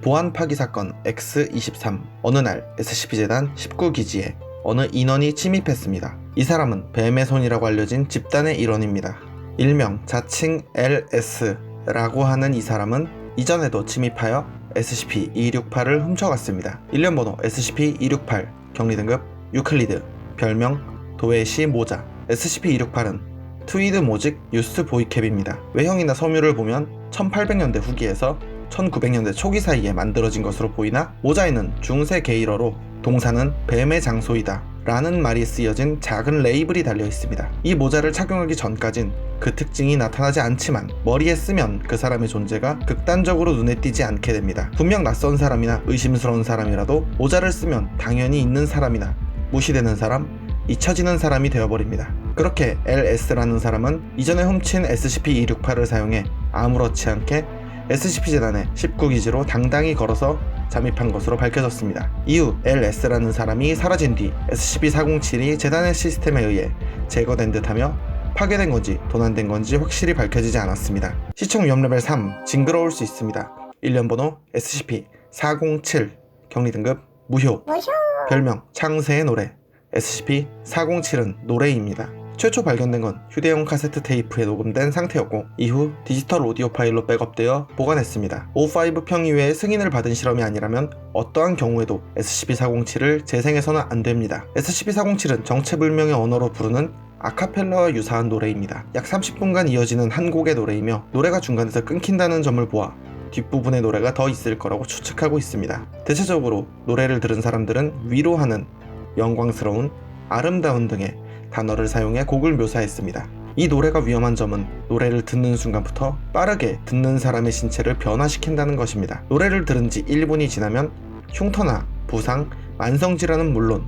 보안 파기 사건 X23. 어느 날 SCP-재단 19기지에 어느 인원이 침입했습니다. 이 사람은 뱀의 손이라고 알려진 집단의 일원입니다. 일명 자칭 LS라고 하는 이 사람은 이전에도 침입하여 SCP-268을 훔쳐갔습니다. 일련번호 SCP-268, 격리등급 유클리드, 별명 도에시 모자. SCP-268은 트위드 모직 유스 보이캡입니다. 외형이나 섬유를 보면 1800년대 후기에서 1900년대 초기 사이에 만들어진 것으로 보이나 모자에는 중세 게일어로 동사는 뱀의 장소이다 라는 말이 쓰여진 작은 레이블이 달려 있습니다. 이 모자를 착용하기 전까진 그 특징이 나타나지 않지만 머리에 쓰면 그 사람의 존재가 극단적으로 눈에 띄지 않게 됩니다. 분명 낯선 사람이나 의심스러운 사람이라도 모자를 쓰면 당연히 있는 사람이나 무시되는 사람, 잊혀지는 사람이 되어버립니다. 그렇게 LS라는 사람은 이전에 훔친 SCP-268을 사용해 아무렇지 않게 SCP-재단의 19기지로 당당히 걸어서 잠입한 것으로 밝혀졌습니다. 이후 LS라는 사람이 사라진 뒤 SCP-407이 재단의 시스템에 의해 제거된 듯하며 파괴된 건지 도난된 건지 확실히 밝혀지지 않았습니다. 시청 위험 레벨 3, 징그러울 수 있습니다. 일련번호 SCP-407, 격리등급 무효, 별명 창세의 노래. SCP-407은 노래입니다. 최초 발견된 건 휴대용 카세트 테이프에 녹음된 상태였고 이후 디지털 오디오 파일로 백업되어 보관했습니다. O5 평이외에 승인을 받은 실험이 아니라면 어떠한 경우에도 SCP-407을 재생해서는 안됩니다. SCP-407은 정체불명의 언어로 부르는 아카펠라와 유사한 노래입니다. 약 30분간 이어지는 한 곡의 노래이며 노래가 중간에서 끊긴다는 점을 보아 뒷부분의 노래가 더 있을 거라고 추측하고 있습니다. 대체적으로 노래를 들은 사람들은 위로하는, 영광스러운, 아름다운 등의 단어를 사용해 곡을 묘사했습니다. 이 노래가 위험한 점은 노래를 듣는 순간부터 빠르게 듣는 사람의 신체를 변화시킨다는 것입니다. 노래를 들은 지 1분이 지나면 흉터나 부상, 만성질환은 물론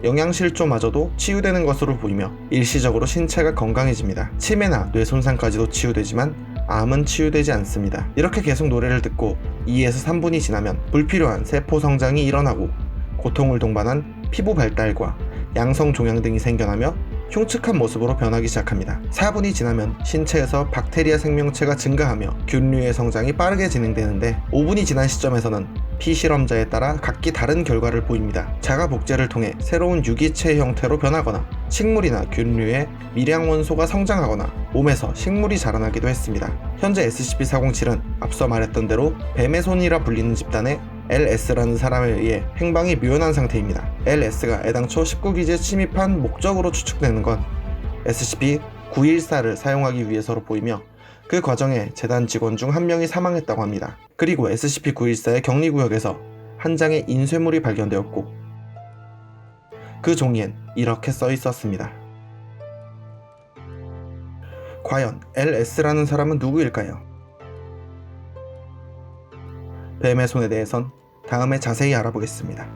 영양실조마저도 치유되는 것으로 보이며 일시적으로 신체가 건강해집니다. 치매나 뇌 손상까지도 치유되지만 암은 치유되지 않습니다. 이렇게 계속 노래를 듣고 2에서 3분이 지나면 불필요한 세포 성장이 일어나고 고통을 동반한 피부 발달과 양성 종양 등이 생겨나며 흉측한 모습으로 변하기 시작합니다. 4분이 지나면 신체에서 박테리아 생명체가 증가하며 균류의 성장이 빠르게 진행되는데 5분이 지난 시점에서는 피실험자에 따라 각기 다른 결과를 보입니다. 자가 복제를 통해 새로운 유기체 형태로 변하거나 식물이나 균류의 미량 원소가 성장하거나 몸에서 식물이 자라나기도 했습니다. 현재 SCP-407은 앞서 말했던 대로 뱀의 손이라 불리는 집단의 LS라는 사람에 의해 행방이 묘연한 상태입니다. LS가 애당초 19기지에 침입한 목적으로 추측되는 건 SCP-914를 사용하기 위해서로 보이며 그 과정에 재단 직원 중 한 명이 사망했다고 합니다. 그리고 SCP-914의 격리구역에서 한 장의 인쇄물이 발견되었고 그 종이엔 이렇게 써 있었습니다. 과연 LS라는 사람은 누구일까요? 뱀의 손에 대해선 다음에 자세히 알아보겠습니다.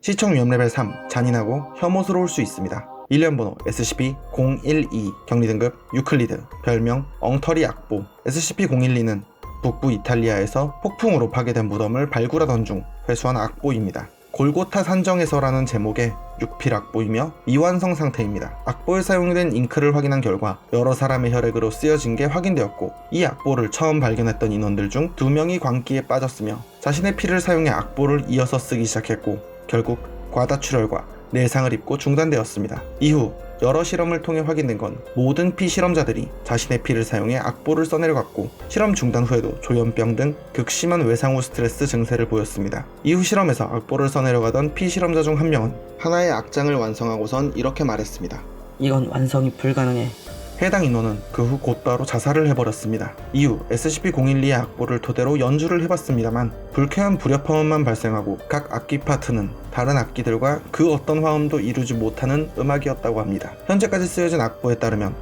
시청 위험 레벨 3, 잔인하고 혐오스러울 수 있습니다. 일련번호 SCP-012, 격리등급 유클리드, 별명 엉터리 악보. SCP-012는 북부 이탈리아에서 폭풍으로 파괴된 무덤을 발굴하던 중 회수한 악보입니다. 골고타 산정에서라는 제목의 6필 악보이며 미완성 상태입니다. 악보에 사용된 잉크를 확인한 결과 여러 사람의 혈액으로 쓰여진 게 확인되었고 이 악보를 처음 발견했던 인원들 중 2명이 광기에 빠졌으며 자신의 피를 사용해 악보를 이어서 쓰기 시작했고 결국 과다출혈과 내상을 입고 중단되었습니다. 이후 여러 실험을 통해 확인된 건 모든 피실험자들이 자신의 피를 사용해 악보를 써내려갔고 실험 중단 후에도 조현병 등 극심한 외상 후 스트레스 증세를 보였습니다. 이후 실험에서 악보를 써내려가던 피실험자 중 한 명은 하나의 악장을 완성하고선 이렇게 말했습니다. 이건 완성이 불가능해. 해당 인원은 그 후 곧바로 자살을 해버렸습니다. 이후 SCP-012의 악보를 토대로 연주를 해봤습니다만 불쾌한 불협화음만 발생하고 각 악기 파트는 다른 악기들과 그 어떤 화음도 이루지 못하는 음악이었다고 합니다. 현재까지 쓰여진 악보에 따르면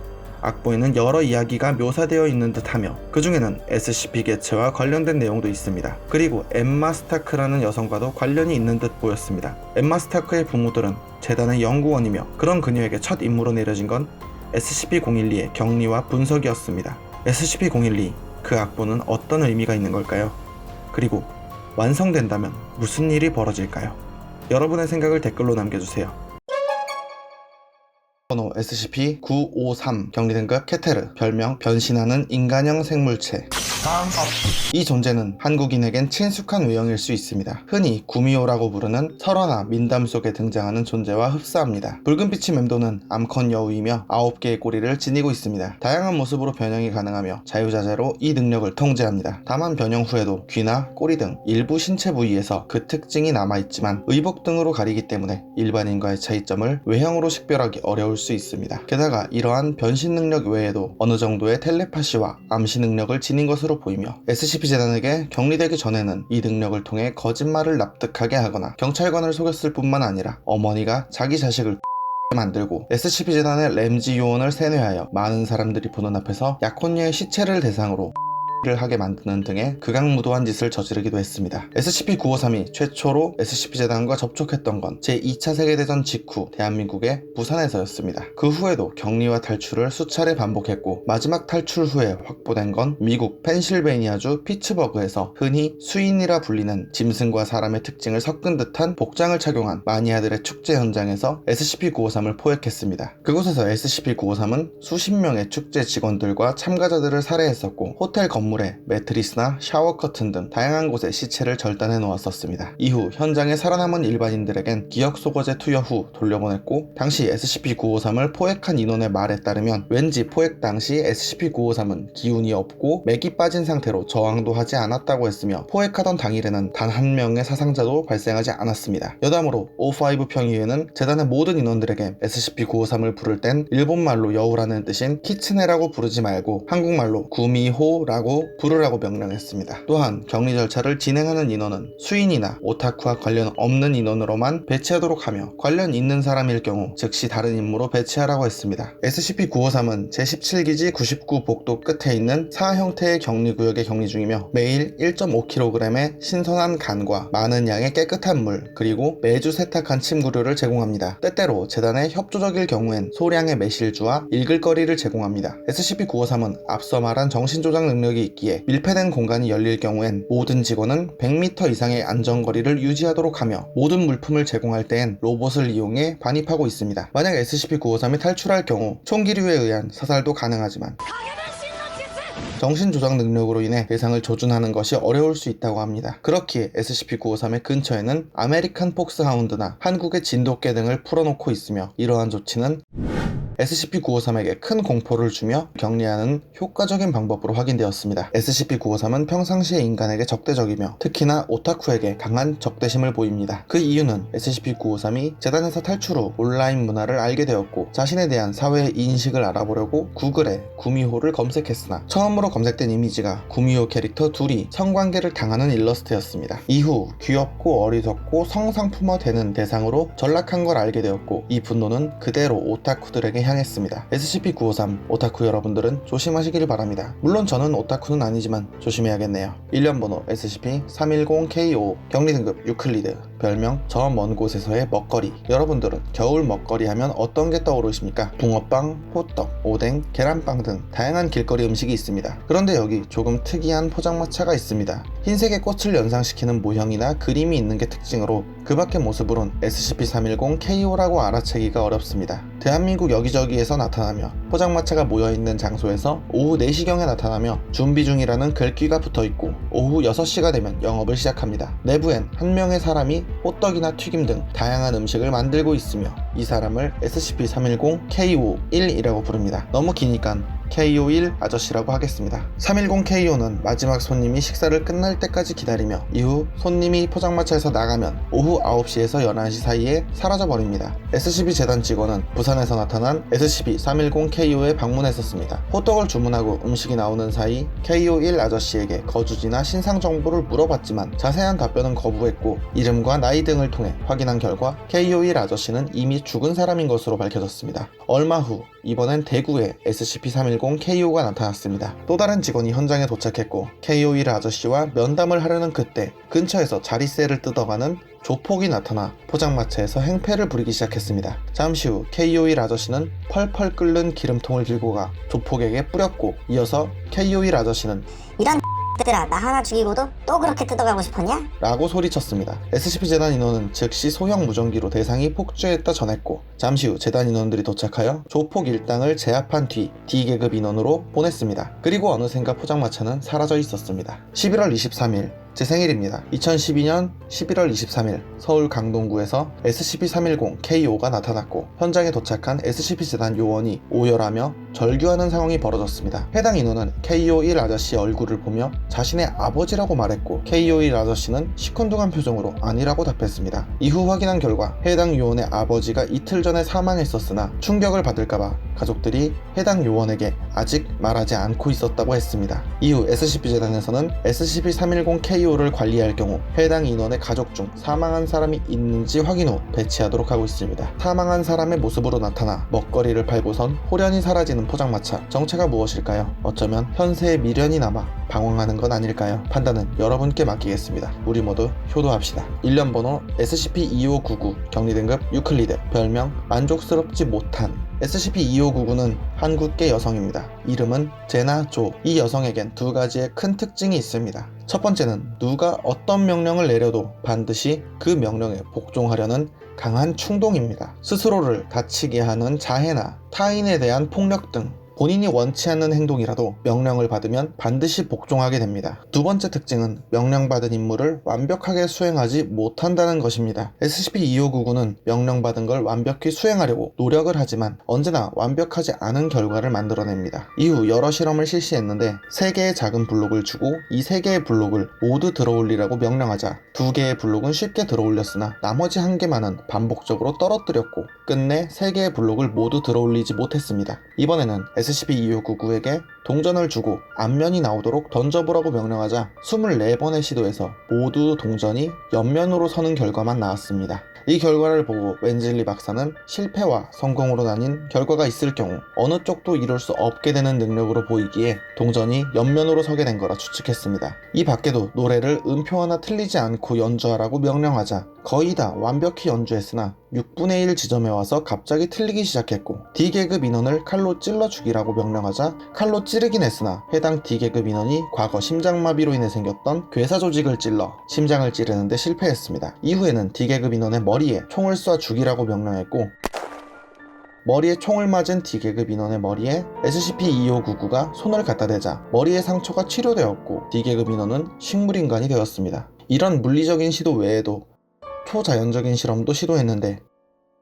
악보에는 여러 이야기가 묘사되어 있는 듯하며 그 중에는 SCP 개체와 관련된 내용도 있습니다. 그리고 엠마 스타크라는 여성과도 관련이 있는 듯 보였습니다. 엠마 스타크의 부모들은 재단의 연구원이며 그런 그녀에게 첫 임무로 내려진 건 SCP-012의 격리와 분석이었습니다. SCP-012, 그 악보는 어떤 의미가 있는 걸까요? 그리고 완성된다면 무슨 일이 벌어질까요? 여러분의 생각을 댓글로 남겨주세요. 번호 SCP-953 격리등급 케테르, 별명 변신하는 인간형 생물체. 이 존재는 한국인에겐 친숙한 외형일 수 있습니다. 흔히 구미호라고 부르는 설화나 민담 속에 등장하는 존재와 흡사합니다. 붉은빛이 맴도는 암컷 여우이며 9개의 꼬리를 지니고 있습니다. 다양한 모습으로 변형이 가능하며 자유자재로 이 능력을 통제합니다. 다만 변형 후에도 귀나 꼬리 등 일부 신체 부위에서 그 특징이 남아있지만 의복 등으로 가리기 때문에 일반인과의 차이점을 외형으로 식별하기 어려울 수 있습니다. 게다가 이러한 변신 능력 외에도 어느 정도의 텔레파시와 암시 능력을 지닌 것으로 보이며 SCP 재단에게 격리되기 전에는 이 능력을 통해 거짓말을 납득하게 하거나 경찰관을 속였을 뿐만 아니라 어머니가 자기 자식을 만들고 SCP 재단의 램지 요원을 세뇌하여 많은 사람들이 보는 앞에서 약혼녀의 시체를 대상으로 를 하게 만드는 등의 극악무도한 짓을 저지르기도 했습니다. SCP-953이 최초로 SCP 재단과 접촉했던 건 제2차 세계대전 직후 대한민국의 부산에서였습니다. 그 후에도 격리와 탈출을 수차례 반복했고 마지막 탈출 후에 확보된 건 미국 펜실베이니아주 피츠버그에서 흔히 수인이라 불리는 짐승과 사람의 특징을 섞은 듯한 복장을 착용한 마니아들의 축제 현장에서 SCP-953을 포획했습니다. 그곳에서 SCP-953은 수십 명의 축제 직원들과 참가자들을 살해했었고 호텔 건물 매트리스나 샤워 커튼 등 다양한 곳에 시체를 절단해 놓았었습니다. 이후 현장에 살아남은 일반인들에겐 기억 소거제 투여 후 돌려보냈고 당시 SCP-953을 포획한 인원의 말에 따르면 왠지 포획 당시 SCP-953은 기운이 없고 맥이 빠진 상태로 저항도 하지 않았다고 했으며 포획하던 당일에는 단 한 명의 사상자도 발생하지 않았습니다. 여담으로 O5 평의회는 재단의 모든 인원들에게 SCP-953을 부를 땐 일본말로 여우라는 뜻인 키츠네라고 부르지 말고 한국말로 구미호라고 부르라고 명령했습니다. 또한 격리 절차를 진행하는 인원은 수인이나 오타쿠와 관련 없는 인원으로만 배치하도록 하며 관련 있는 사람일 경우 즉시 다른 임무로 배치하라고 했습니다. SCP-953은 제17기지 99 복도 끝에 있는 사 형태의 격리구역에 격리 중이며 매일 1.5kg의 신선한 간과 많은 양의 깨끗한 물 그리고 매주 세탁한 침구류를 제공합니다. 때때로 재단에 협조적일 경우엔 소량의 매실주와 읽을 거리를 제공합니다. SCP-953은 앞서 말한 정신조작 능력이 있기에 밀폐된 공간이 열릴 경우엔 모든 직원은 100m 이상의 안전거리를 유지하도록 하며 모든 물품을 제공할 때엔 로봇을 이용해 반입하고 있습니다. 만약 SCP-953이 탈출할 경우 총기류에 의한 사살도 가능하지만 정신조작 능력으로 인해 대상을 조준하는 것이 어려울 수 있다고 합니다. 그렇기에 SCP-953의 근처에는 아메리칸 폭스하운드나 한국의 진돗개 등을 풀어놓고 있으며 이러한 조치는 SCP-953에게 큰 공포를 주며 격리하는 효과적인 방법으로 확인되었습니다. SCP-953은 평상시에 인간에게 적대적이며 특히나 오타쿠에게 강한 적대심을 보입니다. 그 이유는 SCP-953이 재단에서 탈출 후 온라인 문화를 알게 되었고 자신에 대한 사회의 인식을 알아보려고 구글에 구미호를 검색했으나 처음으로 검색된 이미지가 구미호 캐릭터 둘이 성관계를 당하는 일러스트였습니다. 이후 귀엽고 어리석고 성상품화되는 대상으로 전락한 걸 알게 되었고 이 분노는 그대로 오타쿠들에게 향했습니다. SCP-953 오타쿠 여러분들은 조심하시길 바랍니다. 물론 저는 오타쿠는 아니지만 조심해야겠네요. 일련번호 SCP-310KO 격리등급 유클리드 별명 저 먼 곳에서의 먹거리. 여러분들은 겨울 먹거리 하면 어떤 게 떠오르십니까? 붕어빵, 호떡, 오뎅, 계란빵 등 다양한 길거리 음식이 있습니다. 그런데 여기 조금 특이한 포장마차가 있습니다. 흰색의 꽃을 연상시키는 모형이나 그림이 있는 게 특징으로 그 밖의 모습으론 SCP-310KO라고 알아채기가 어렵습니다. 대한민국 여기저기에서 나타나며 포장마차가 모여있는 장소에서 오후 4시경에 나타나며 준비 중이라는 글귀가 붙어있고 오후 6시가 되면 영업을 시작합니다. 내부엔 한 명의 사람이 호떡이나 튀김 등 다양한 음식을 만들고 있으며 이 사람을 SCP-310KO1이라고 부릅니다. 너무 기니까 KO1 아저씨라고 하겠습니다. 310 KO는 마지막 손님이 식사를 끝날 때까지 기다리며 이후 손님이 포장마차에서 나가면 오후 9시에서 11시 사이에 사라져버립니다. SCP 재단 직원은 부산에서 나타난 SCP-310 KO에 방문했었습니다. 호떡을 주문하고 음식이 나오는 사이 KO1 아저씨에게 거주지나 신상 정보를 물어봤지만 자세한 답변은 거부했고 이름과 나이 등을 통해 확인한 결과 KO1 아저씨는 이미 죽은 사람인 것으로 밝혀졌습니다. 얼마 후 이번엔 대구에 SCP-310 KO가 나타났습니다. 또 다른 직원이 현장에 도착했고 KO1 아저씨와 면담을 하려는 그때 근처에서 자리세를 뜯어가는 조폭이 나타나 포장마차에서 행패를 부리기 시작했습니다. 잠시 후 KO1 아저씨는 펄펄 끓는 기름통을 들고 가 조폭에게 뿌렸고 이어서 KO1 아저씨는 이런 X들아, 나 하나 죽이고도 또 그렇게 뜯어가고 싶었냐? 라고 소리쳤습니다. SCP 재단 인원은 즉시 소형 무전기로 대상이 폭주했다 전했고 잠시 후 재단 인원들이 도착하여 조폭 일당을 제압한 뒤 D계급 인원으로 보냈습니다. 그리고 어느샌가 포장마차는 사라져 있었습니다. 11월 23일 제 생일입니다. 2012년 11월 23일 서울 강동구에서 SCP-310 KO가 나타났고 현장에 도착한 SCP 재단 요원이 오열하며 절규하는 상황이 벌어졌습니다. 해당 인원은 KO1 아저씨의 얼굴을 보며 자신의 아버지라고 말했고 KO1 아저씨는 시큰둥한 표정으로 아니라고 답했습니다. 이후 확인한 결과 해당 요원의 아버지가 이틀 전에 사망했었으나 충격을 받을까봐 가족들이 해당 요원에게 아직 말하지 않고 있었다고 했습니다. 이후 SCP 재단에서는 SCP-310 KO를 관리할 경우 해당 인원의 가족 중 사망한 사람이 있는지 확인 후 배치하도록 하고 있습니다. 사망한 사람의 모습으로 나타나 먹거리를 팔고선 호련히 사라지는 포장마차, 정체가 무엇일까요? 어쩌면 현세에 미련이 남아 방황하는 건 아닐까요? 판단은 여러분께 맡기겠습니다. 우리 모두 효도합시다. 일련 번호 SCP-2599 격리 등급 유클리드 별명 만족스럽지 못한 SCP-2599는 한국계 여성입니다. 이름은 제나 조. 이 여성에겐 두 가지의 큰 특징이 있습니다. 첫 번째는 누가 어떤 명령을 내려도 반드시 그 명령에 복종하려는 강한 충동입니다. 스스로를 다치게 하는 자해나 타인에 대한 폭력 등 본인이 원치 않는 행동이라도 명령을 받으면 반드시 복종하게 됩니다. 두 번째 특징은 명령받은 임무를 완벽하게 수행하지 못한다는 것입니다. SCP-2599는 명령받은 걸 완벽히 수행하려고 노력을 하지만 언제나 완벽하지 않은 결과를 만들어냅니다. 이후 여러 실험을 실시했는데 3개의 작은 블록을 주고 이 3개의 블록을 모두 들어올리라고 명령하자 2개의 블록은 쉽게 들어올렸으나 나머지 1개만은 반복적으로 떨어뜨렸고 끝내 3개의 블록을 모두 들어올리지 못했습니다. 이번에는 SCP-2599에게 동전을 주고 앞면이 나오도록 던져보라고 명령하자 24번의 시도에서 모두 동전이 옆면으로 서는 결과만 나왔습니다. 이 결과를 보고 웬즐리 박사는 실패와 성공으로 나뉜 결과가 있을 경우 어느 쪽도 이룰 수 없게 되는 능력으로 보이기에 동전이 옆면으로 서게 된 거라 추측했습니다. 이 밖에도 노래를 음표 하나 틀리지 않고 연주하라고 명령하자 거의 다 완벽히 연주했으나 6분의 1 지점에 와서 갑자기 틀리기 시작했고 D계급 인원을 칼로 찔러 죽이라고 명령하자 칼로 찌르긴 했으나 해당 D계급 인원이 과거 심장마비로 인해 생겼던 괴사 조직을 찔러 심장을 찌르는데 실패했습니다. 이후에는 D계급 인원의 머리에 총을 쏴 죽이라고 명령했고 머리에 총을 맞은 D계급 인원의 머리에 SCP-2599가 손을 갖다 대자 머리의 상처가 치료되었고 D계급 인원은 식물인간이 되었습니다. 이런 물리적인 시도 외에도 초자연적인 실험도 시도했는데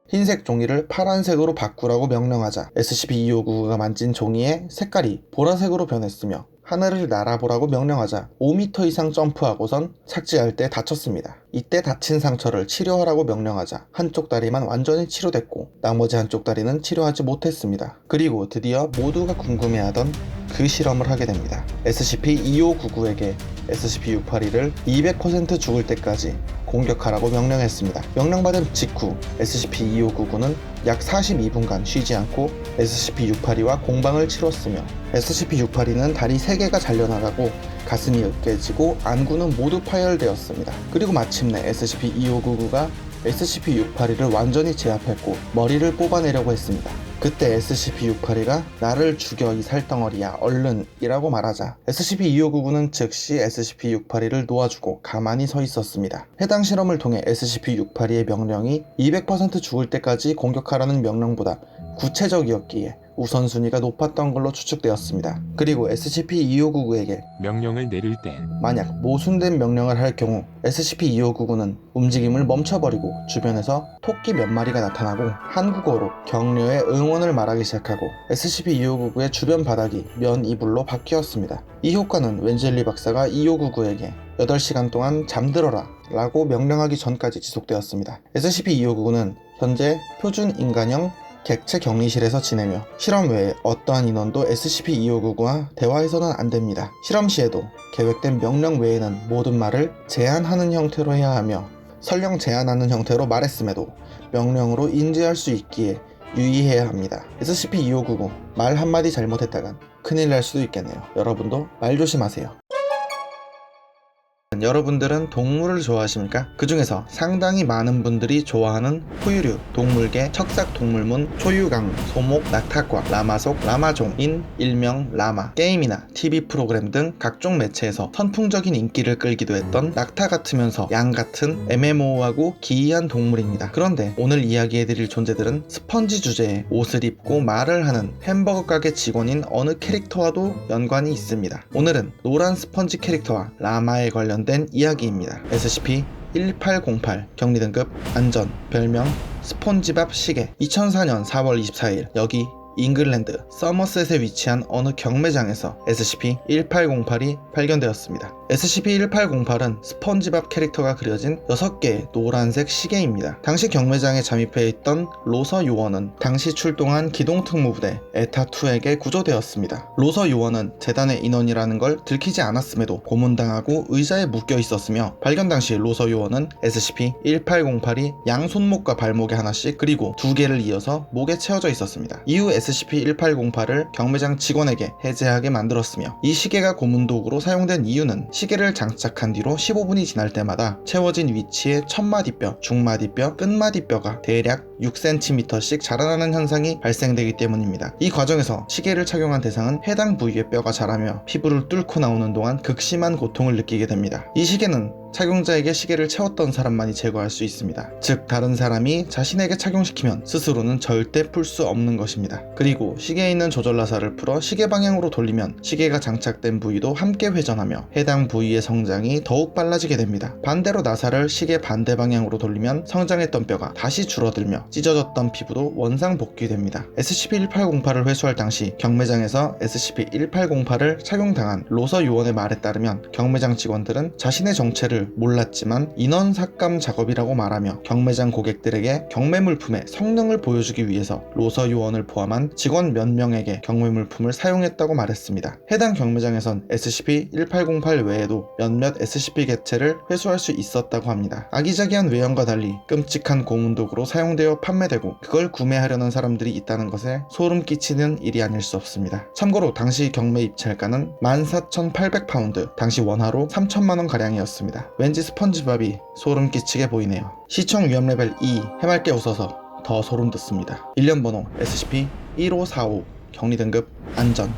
흰색 종이를 파란색으로 바꾸라고 명령하자 SCP-2599가 만진 종이의 색깔이 보라색으로 변했으며 하늘을 날아보라고 명령하자 5m 이상 점프하고선 착지할 때 다쳤습니다. 이때 다친 상처를 치료하라고 명령하자 한쪽 다리만 완전히 치료됐고 나머지 한쪽 다리는 치료하지 못했습니다. 그리고 드디어 모두가 궁금해하던 그 실험을 하게 됩니다. SCP-2599에게 SCP-682를 200% 죽을 때까지 공격하라고 명령했습니다. 명령받은 직후 SCP-2599는 약 42분간 쉬지 않고 SCP-682와 공방을 치렀으며 SCP-682는 다리 3개가 잘려나가고 가슴이 으깨지고 안구는 모두 파열되었습니다. 그리고 마침내 SCP-2599가 SCP-682를 완전히 제압했고 머리를 뽑아내려고 했습니다. 그때 SCP-682가 나를 죽여 이 살덩어리야 얼른 이라고 말하자 SCP-2599는 즉시 SCP-682를 놓아주고 가만히 서 있었습니다. 해당 실험을 통해 SCP-682의 명령이 200% 죽을 때까지 공격하라는 명령보다 구체적이었기에 우선순위가 높았던 걸로 추측되었습니다. 그리고 SCP-2599에게 명령을 내릴 땐 만약 모순된 명령을 할 경우 SCP-2599는 움직임을 멈춰버리고 주변에서 토끼 몇 마리가 나타나고 한국어로 격려의 응원을 말하기 시작하고 SCP-2599의 주변 바닥이 면 이불로 바뀌었습니다. 이 효과는 웬젤리 박사가 2599에게 8시간 동안 잠들어라 라고 명령하기 전까지 지속되었습니다. SCP-2599는 현재 표준 인간형 객체 격리실에서 지내며 실험 외에 어떠한 인원도 SCP-2599와 대화해서는 안됩니다. 실험 시에도 계획된 명령 외에는 모든 말을 제한하는 형태로 해야 하며 설령 제한하는 형태로 말했음에도 명령으로 인지할 수 있기에 유의해야 합니다. SCP-2599 말 한마디 잘못했다간 큰일 날 수도 있겠네요. 여러분도 말 조심하세요. 여러분들은 동물을 좋아하십니까? 그 중에서 상당히 많은 분들이 좋아하는 포유류, 동물계, 척삭동물문, 초유강, 소목, 낙타과, 라마속, 라마종인 일명 라마, 게임이나 TV 프로그램 등 각종 매체에서 선풍적인 인기를 끌기도 했던 낙타 같으면서 양 같은 애매모호하고 기이한 동물입니다. 그런데 오늘 이야기해드릴 존재들은 스펀지 주제에 옷을 입고 말을 하는 햄버거 가게 직원인 어느 캐릭터와도 연관이 있습니다. 오늘은 노란 스펀지 캐릭터와 라마에 관련된 이야기입니다. SCP-1808 격리등급 안전 별명 스폰지밥 시계 2004년 4월 24일 여기 잉글랜드 서머셋에 위치한 어느 경매장에서 SCP-1808이 발견되었습니다. SCP-1808은 스펀지밥 캐릭터가 그려진 6개의 노란색 시계입니다. 당시 경매장에 잠입해 있던 로서 요원은 당시 출동한 기동특무부대 에타2에게 구조되었습니다. 로서 요원은 재단의 인원이라는 걸 들키지 않았음에도 고문당하고 의자에 묶여 있었으며 발견 당시 로서 요원은 SCP-1808이 양 손목과 발목에 하나씩 그리고 2개를 이어서 목에 채워져 있었습니다. 이후 SCP-1808을 경매장 직원에게 해제하게 만들었으며 이 시계가 고문도구로 사용된 이유는 시계를 장착한 뒤로 15분이 지날 때마다 채워진 위치에 첫마디뼈, 중마디뼈, 끝마디뼈가 대략 6cm씩 자라나는 현상이 발생되기 때문입니다. 이 과정에서 시계를 착용한 대상은 해당 부위의 뼈가 자라며 피부를 뚫고 나오는 동안 극심한 고통을 느끼게 됩니다. 이 시계는 착용자에게 시계를 채웠던 사람만이 제거할 수 있습니다. 즉 다른 사람이 자신에게 착용시키면 스스로는 절대 풀 수 없는 것입니다. 그리고 시계에 있는 조절 나사를 풀어 시계 방향으로 돌리면 시계가 장착된 부위도 함께 회전하며 해당 부위의 성장이 더욱 빨라지게 됩니다. 반대로 나사를 시계 반대 방향으로 돌리면 성장했던 뼈가 다시 줄어들며 찢어졌던 피부도 원상 복귀됩니다. SCP-1808을 회수할 당시 경매장에서 SCP-1808을 착용당한 로서 요원의 말에 따르면 경매장 직원들은 자신의 정체를 몰랐지만 인원 삭감 작업이라고 말하며 경매장 고객들에게 경매 물품의 성능을 보여주기 위해서 로서 요원을 포함한 직원 몇 명에게 경매 물품을 사용했다고 말했습니다. 해당 경매장에선 SCP-1808 외에도 몇몇 SCP 객체를 회수할 수 있었다고 합니다. 아기자기한 외형과 달리 끔찍한 고문도구로 사용되어 판매되고 그걸 구매하려는 사람들이 있다는 것에 소름 끼치는 일이 아닐 수 없습니다. 참고로 당시 경매 입찰가는 14,800파운드, 당시 원화로 3천만원 가량이었습니다. 왠지 스펀지밥이 소름 끼치게 보이네요. 시청 위험 레벨 2, 해맑게 웃어서 더 소름 돋습니다. 일련 번호 SCP-1545 격리 등급 안전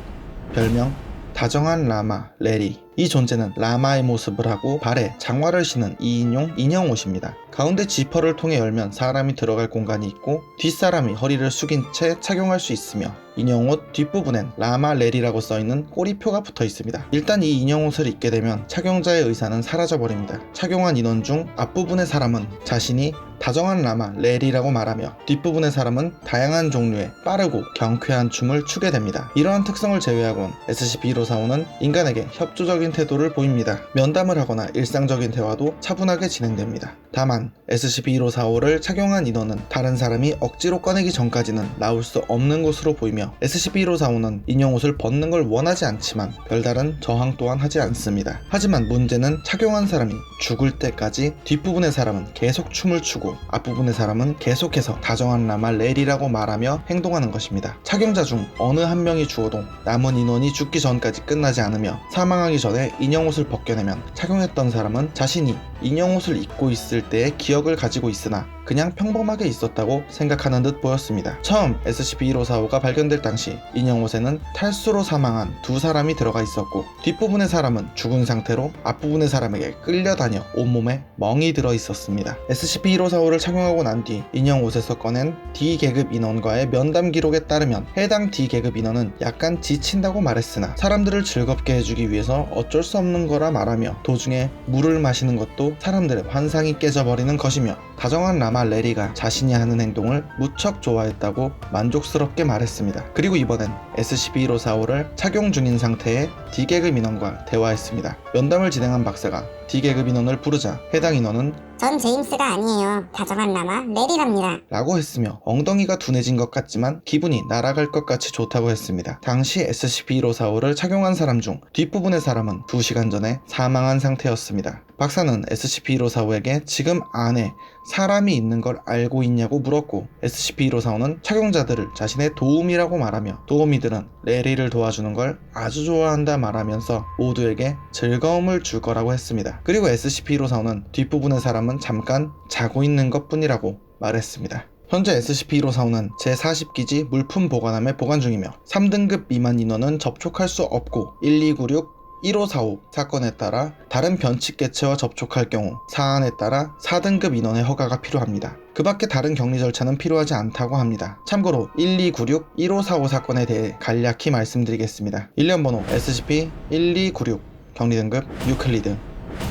별명 다정한 라마 레리. 이 존재는 라마의 모습을 하고 발에 장화를 신은 2인용 인형 옷입니다. 가운데 지퍼를 통해 열면 사람이 들어갈 공간이 있고 뒷사람이 허리를 숙인 채 착용할 수 있으며 인형옷 뒷부분엔 라마 레리라고 써있는 꼬리표가 붙어 있습니다. 일단 이 인형옷을 입게 되면 착용자의 의사는 사라져버립니다. 착용한 인원 중 앞부분의 사람은 자신이 다정한 라마 레리라고 말하며 뒷부분의 사람은 다양한 종류의 빠르고 경쾌한 춤을 추게 됩니다. 이러한 특성을 제외하곤 SCP-1545는 인간에게 협조적인 태도를 보입니다. 면담을 하거나 일상적인 대화도 차분하게 진행됩니다. 다만 SCP-1545를 착용한 인원은 다른 사람이 억지로 꺼내기 전까지는 나올 수 없는 것으로 보이며 SCP-1545는 인형옷을 벗는 걸 원하지 않지만 별다른 저항 또한 하지 않습니다. 하지만 문제는 착용한 사람이 죽을 때까지 뒷부분의 사람은 계속 춤을 추고 앞부분의 사람은 계속해서 다정한 라마 레리라고 말하며 행동하는 것입니다. 착용자 중 어느 한 명이 죽어도 남은 인원이 죽기 전까지 끝나지 않으며 사망하기 전에 인형옷을 벗겨내면 착용했던 사람은 자신이 인형 옷을 입고 있을 때의 기억을 가지고 있으나 그냥 평범하게 있었다고 생각하는 듯 보였습니다. 처음 SCP-1545가 발견될 당시 인형 옷에는 탈수로 사망한 두 사람이 들어가 있었고 뒷부분의 사람은 죽은 상태로 앞부분의 사람에게 끌려다녀 온몸에 멍이 들어 있었습니다. SCP-1545를 착용하고 난 뒤 인형 옷에서 꺼낸 D계급 인원과의 면담 기록에 따르면 해당 D계급 인원은 약간 지친다고 말했으나 사람들을 즐겁게 해주기 위해서 어쩔 수 없는 거라 말하며 도중에 물을 마시는 것도 사람들의 환상이 깨져버리는 것이며 다정한 라마 레리가 자신이 하는 행동을 무척 좋아했다고 만족스럽게 말했습니다. 그리고 이번엔 SCP-1545를 착용 중인 상태의 D계급 인원과 대화했습니다. 면담을 진행한 박사가 D계급 인원을 부르자 해당 인원은 전 제임스가 아니에요. 다정한 라마 레리랍니다. 라고 했으며 엉덩이가 둔해진 것 같지만 기분이 날아갈 것 같이 좋다고 했습니다. 당시 SCP-1545를 착용한 사람 중 뒷부분의 사람은 2시간 전에 사망한 상태였습니다. 박사는 SCP-1545에게 지금 안에 사람이 있는 걸 알고 있냐고 물었고 SCP-1545는 착용자들을 자신의 도움이라고 말하며 도우미들은 레리를 도와주는 걸 아주 좋아한다 말하면서 모두에게 즐거움을 줄 거라고 했습니다. 그리고 SCP-1545는 뒷부분의 사람은 잠깐 자고 있는 것 뿐이라고 말했습니다. 현재 SCP-1545는 제40기지 물품 보관함에 보관 중이며 3등급 미만 인원은 접촉할 수 없고 1296 1545 사건에 따라 다른 변칙 개체와 접촉할 경우 사안에 따라 4등급 인원의 허가가 필요합니다. 그 밖에 다른 격리 절차는 필요하지 않다고 합니다. 참고로 1296 1545 사건에 대해 간략히 말씀드리겠습니다. 일련번호 SCP-1296 격리 등급 유클리드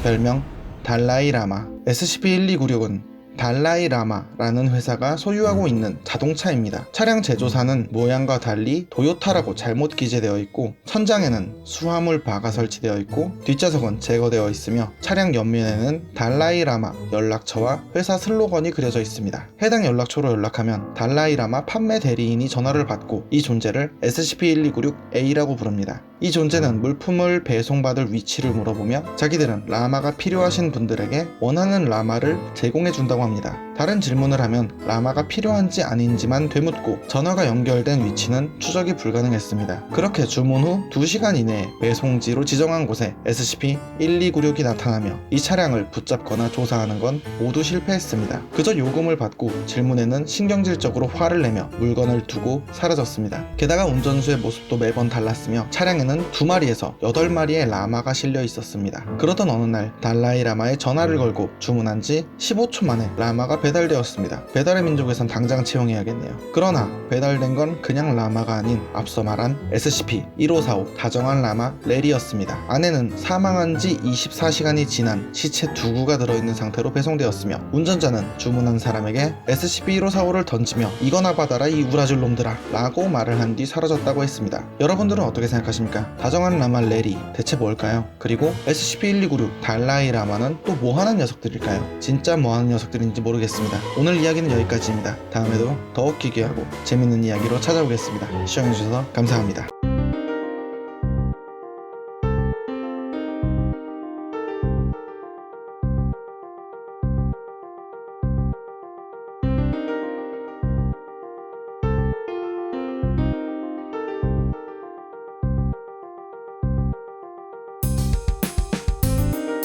별명 달라이 라마 SCP-1296은 달라이 라마라는 회사가 소유하고 있는 자동차입니다. 차량 제조사는 모양과 달리 도요타라고 잘못 기재되어 있고 천장에는 수화물 바가 설치되어 있고 뒷좌석은 제거되어 있으며 차량 옆면에는 달라이 라마 연락처와 회사 슬로건이 그려져 있습니다. 해당 연락처로 연락하면 달라이 라마 판매 대리인이 전화를 받고 이 존재를 SCP-1296A라고 부릅니다. 이 존재는 물품을 배송받을 위치를 물어보며 자기들은 라마가 필요하신 분들에게 원하는 라마를 제공해 준다고 합니다. 다른 질문을 하면 라마가 필요한지 아닌지만 되묻고 전화가 연결된 위치는 추적이 불가능했습니다. 그렇게 주문 후 2시간 이내에 배송지로 지정한 곳에 SCP-1296이 나타나며 이 차량을 붙잡거나 조사하는 건 모두 실패했습니다. 그저 요금을 받고 질문에는 신경질적으로 화를 내며 물건을 두고 사라졌습니다. 게다가 운전수의 모습도 매번 달랐으며 차량에는 2마리에서 8마리의 라마가 실려 있었습니다. 그러던 어느 날 달라이 라마에 전화를 걸고 주문한 지 15초 만에 라마가 배달되었습니다. 배달의 민족에선 당장 채용해야겠네요. 그러나 배달된 건 그냥 라마가 아닌 앞서 말한 SCP-1545 다정한 라마 레리였습니다. 안에는 사망한 지 24시간이 지난 시체 2구가 들어있는 상태로 배송되었으며 운전자는 주문한 사람에게 SCP-1545를 던지며 이거나 받아라 이 우라질 놈들아 라고 말을 한 뒤 사라졌다고 했습니다. 여러분들은 어떻게 생각하십니까? 다정한 라마 레리 대체 뭘까요? 그리고 SCP-1296 달라이 라마는 또 뭐하는 녀석들일까요? 진짜 뭐하는 녀석들인지 모르겠습니다. 오늘 이야기는 여기까지입니다. 다음에도 더욱 기괴하고 재밌는 이야기로 찾아오겠습니다. 시청해주셔서 감사합니다.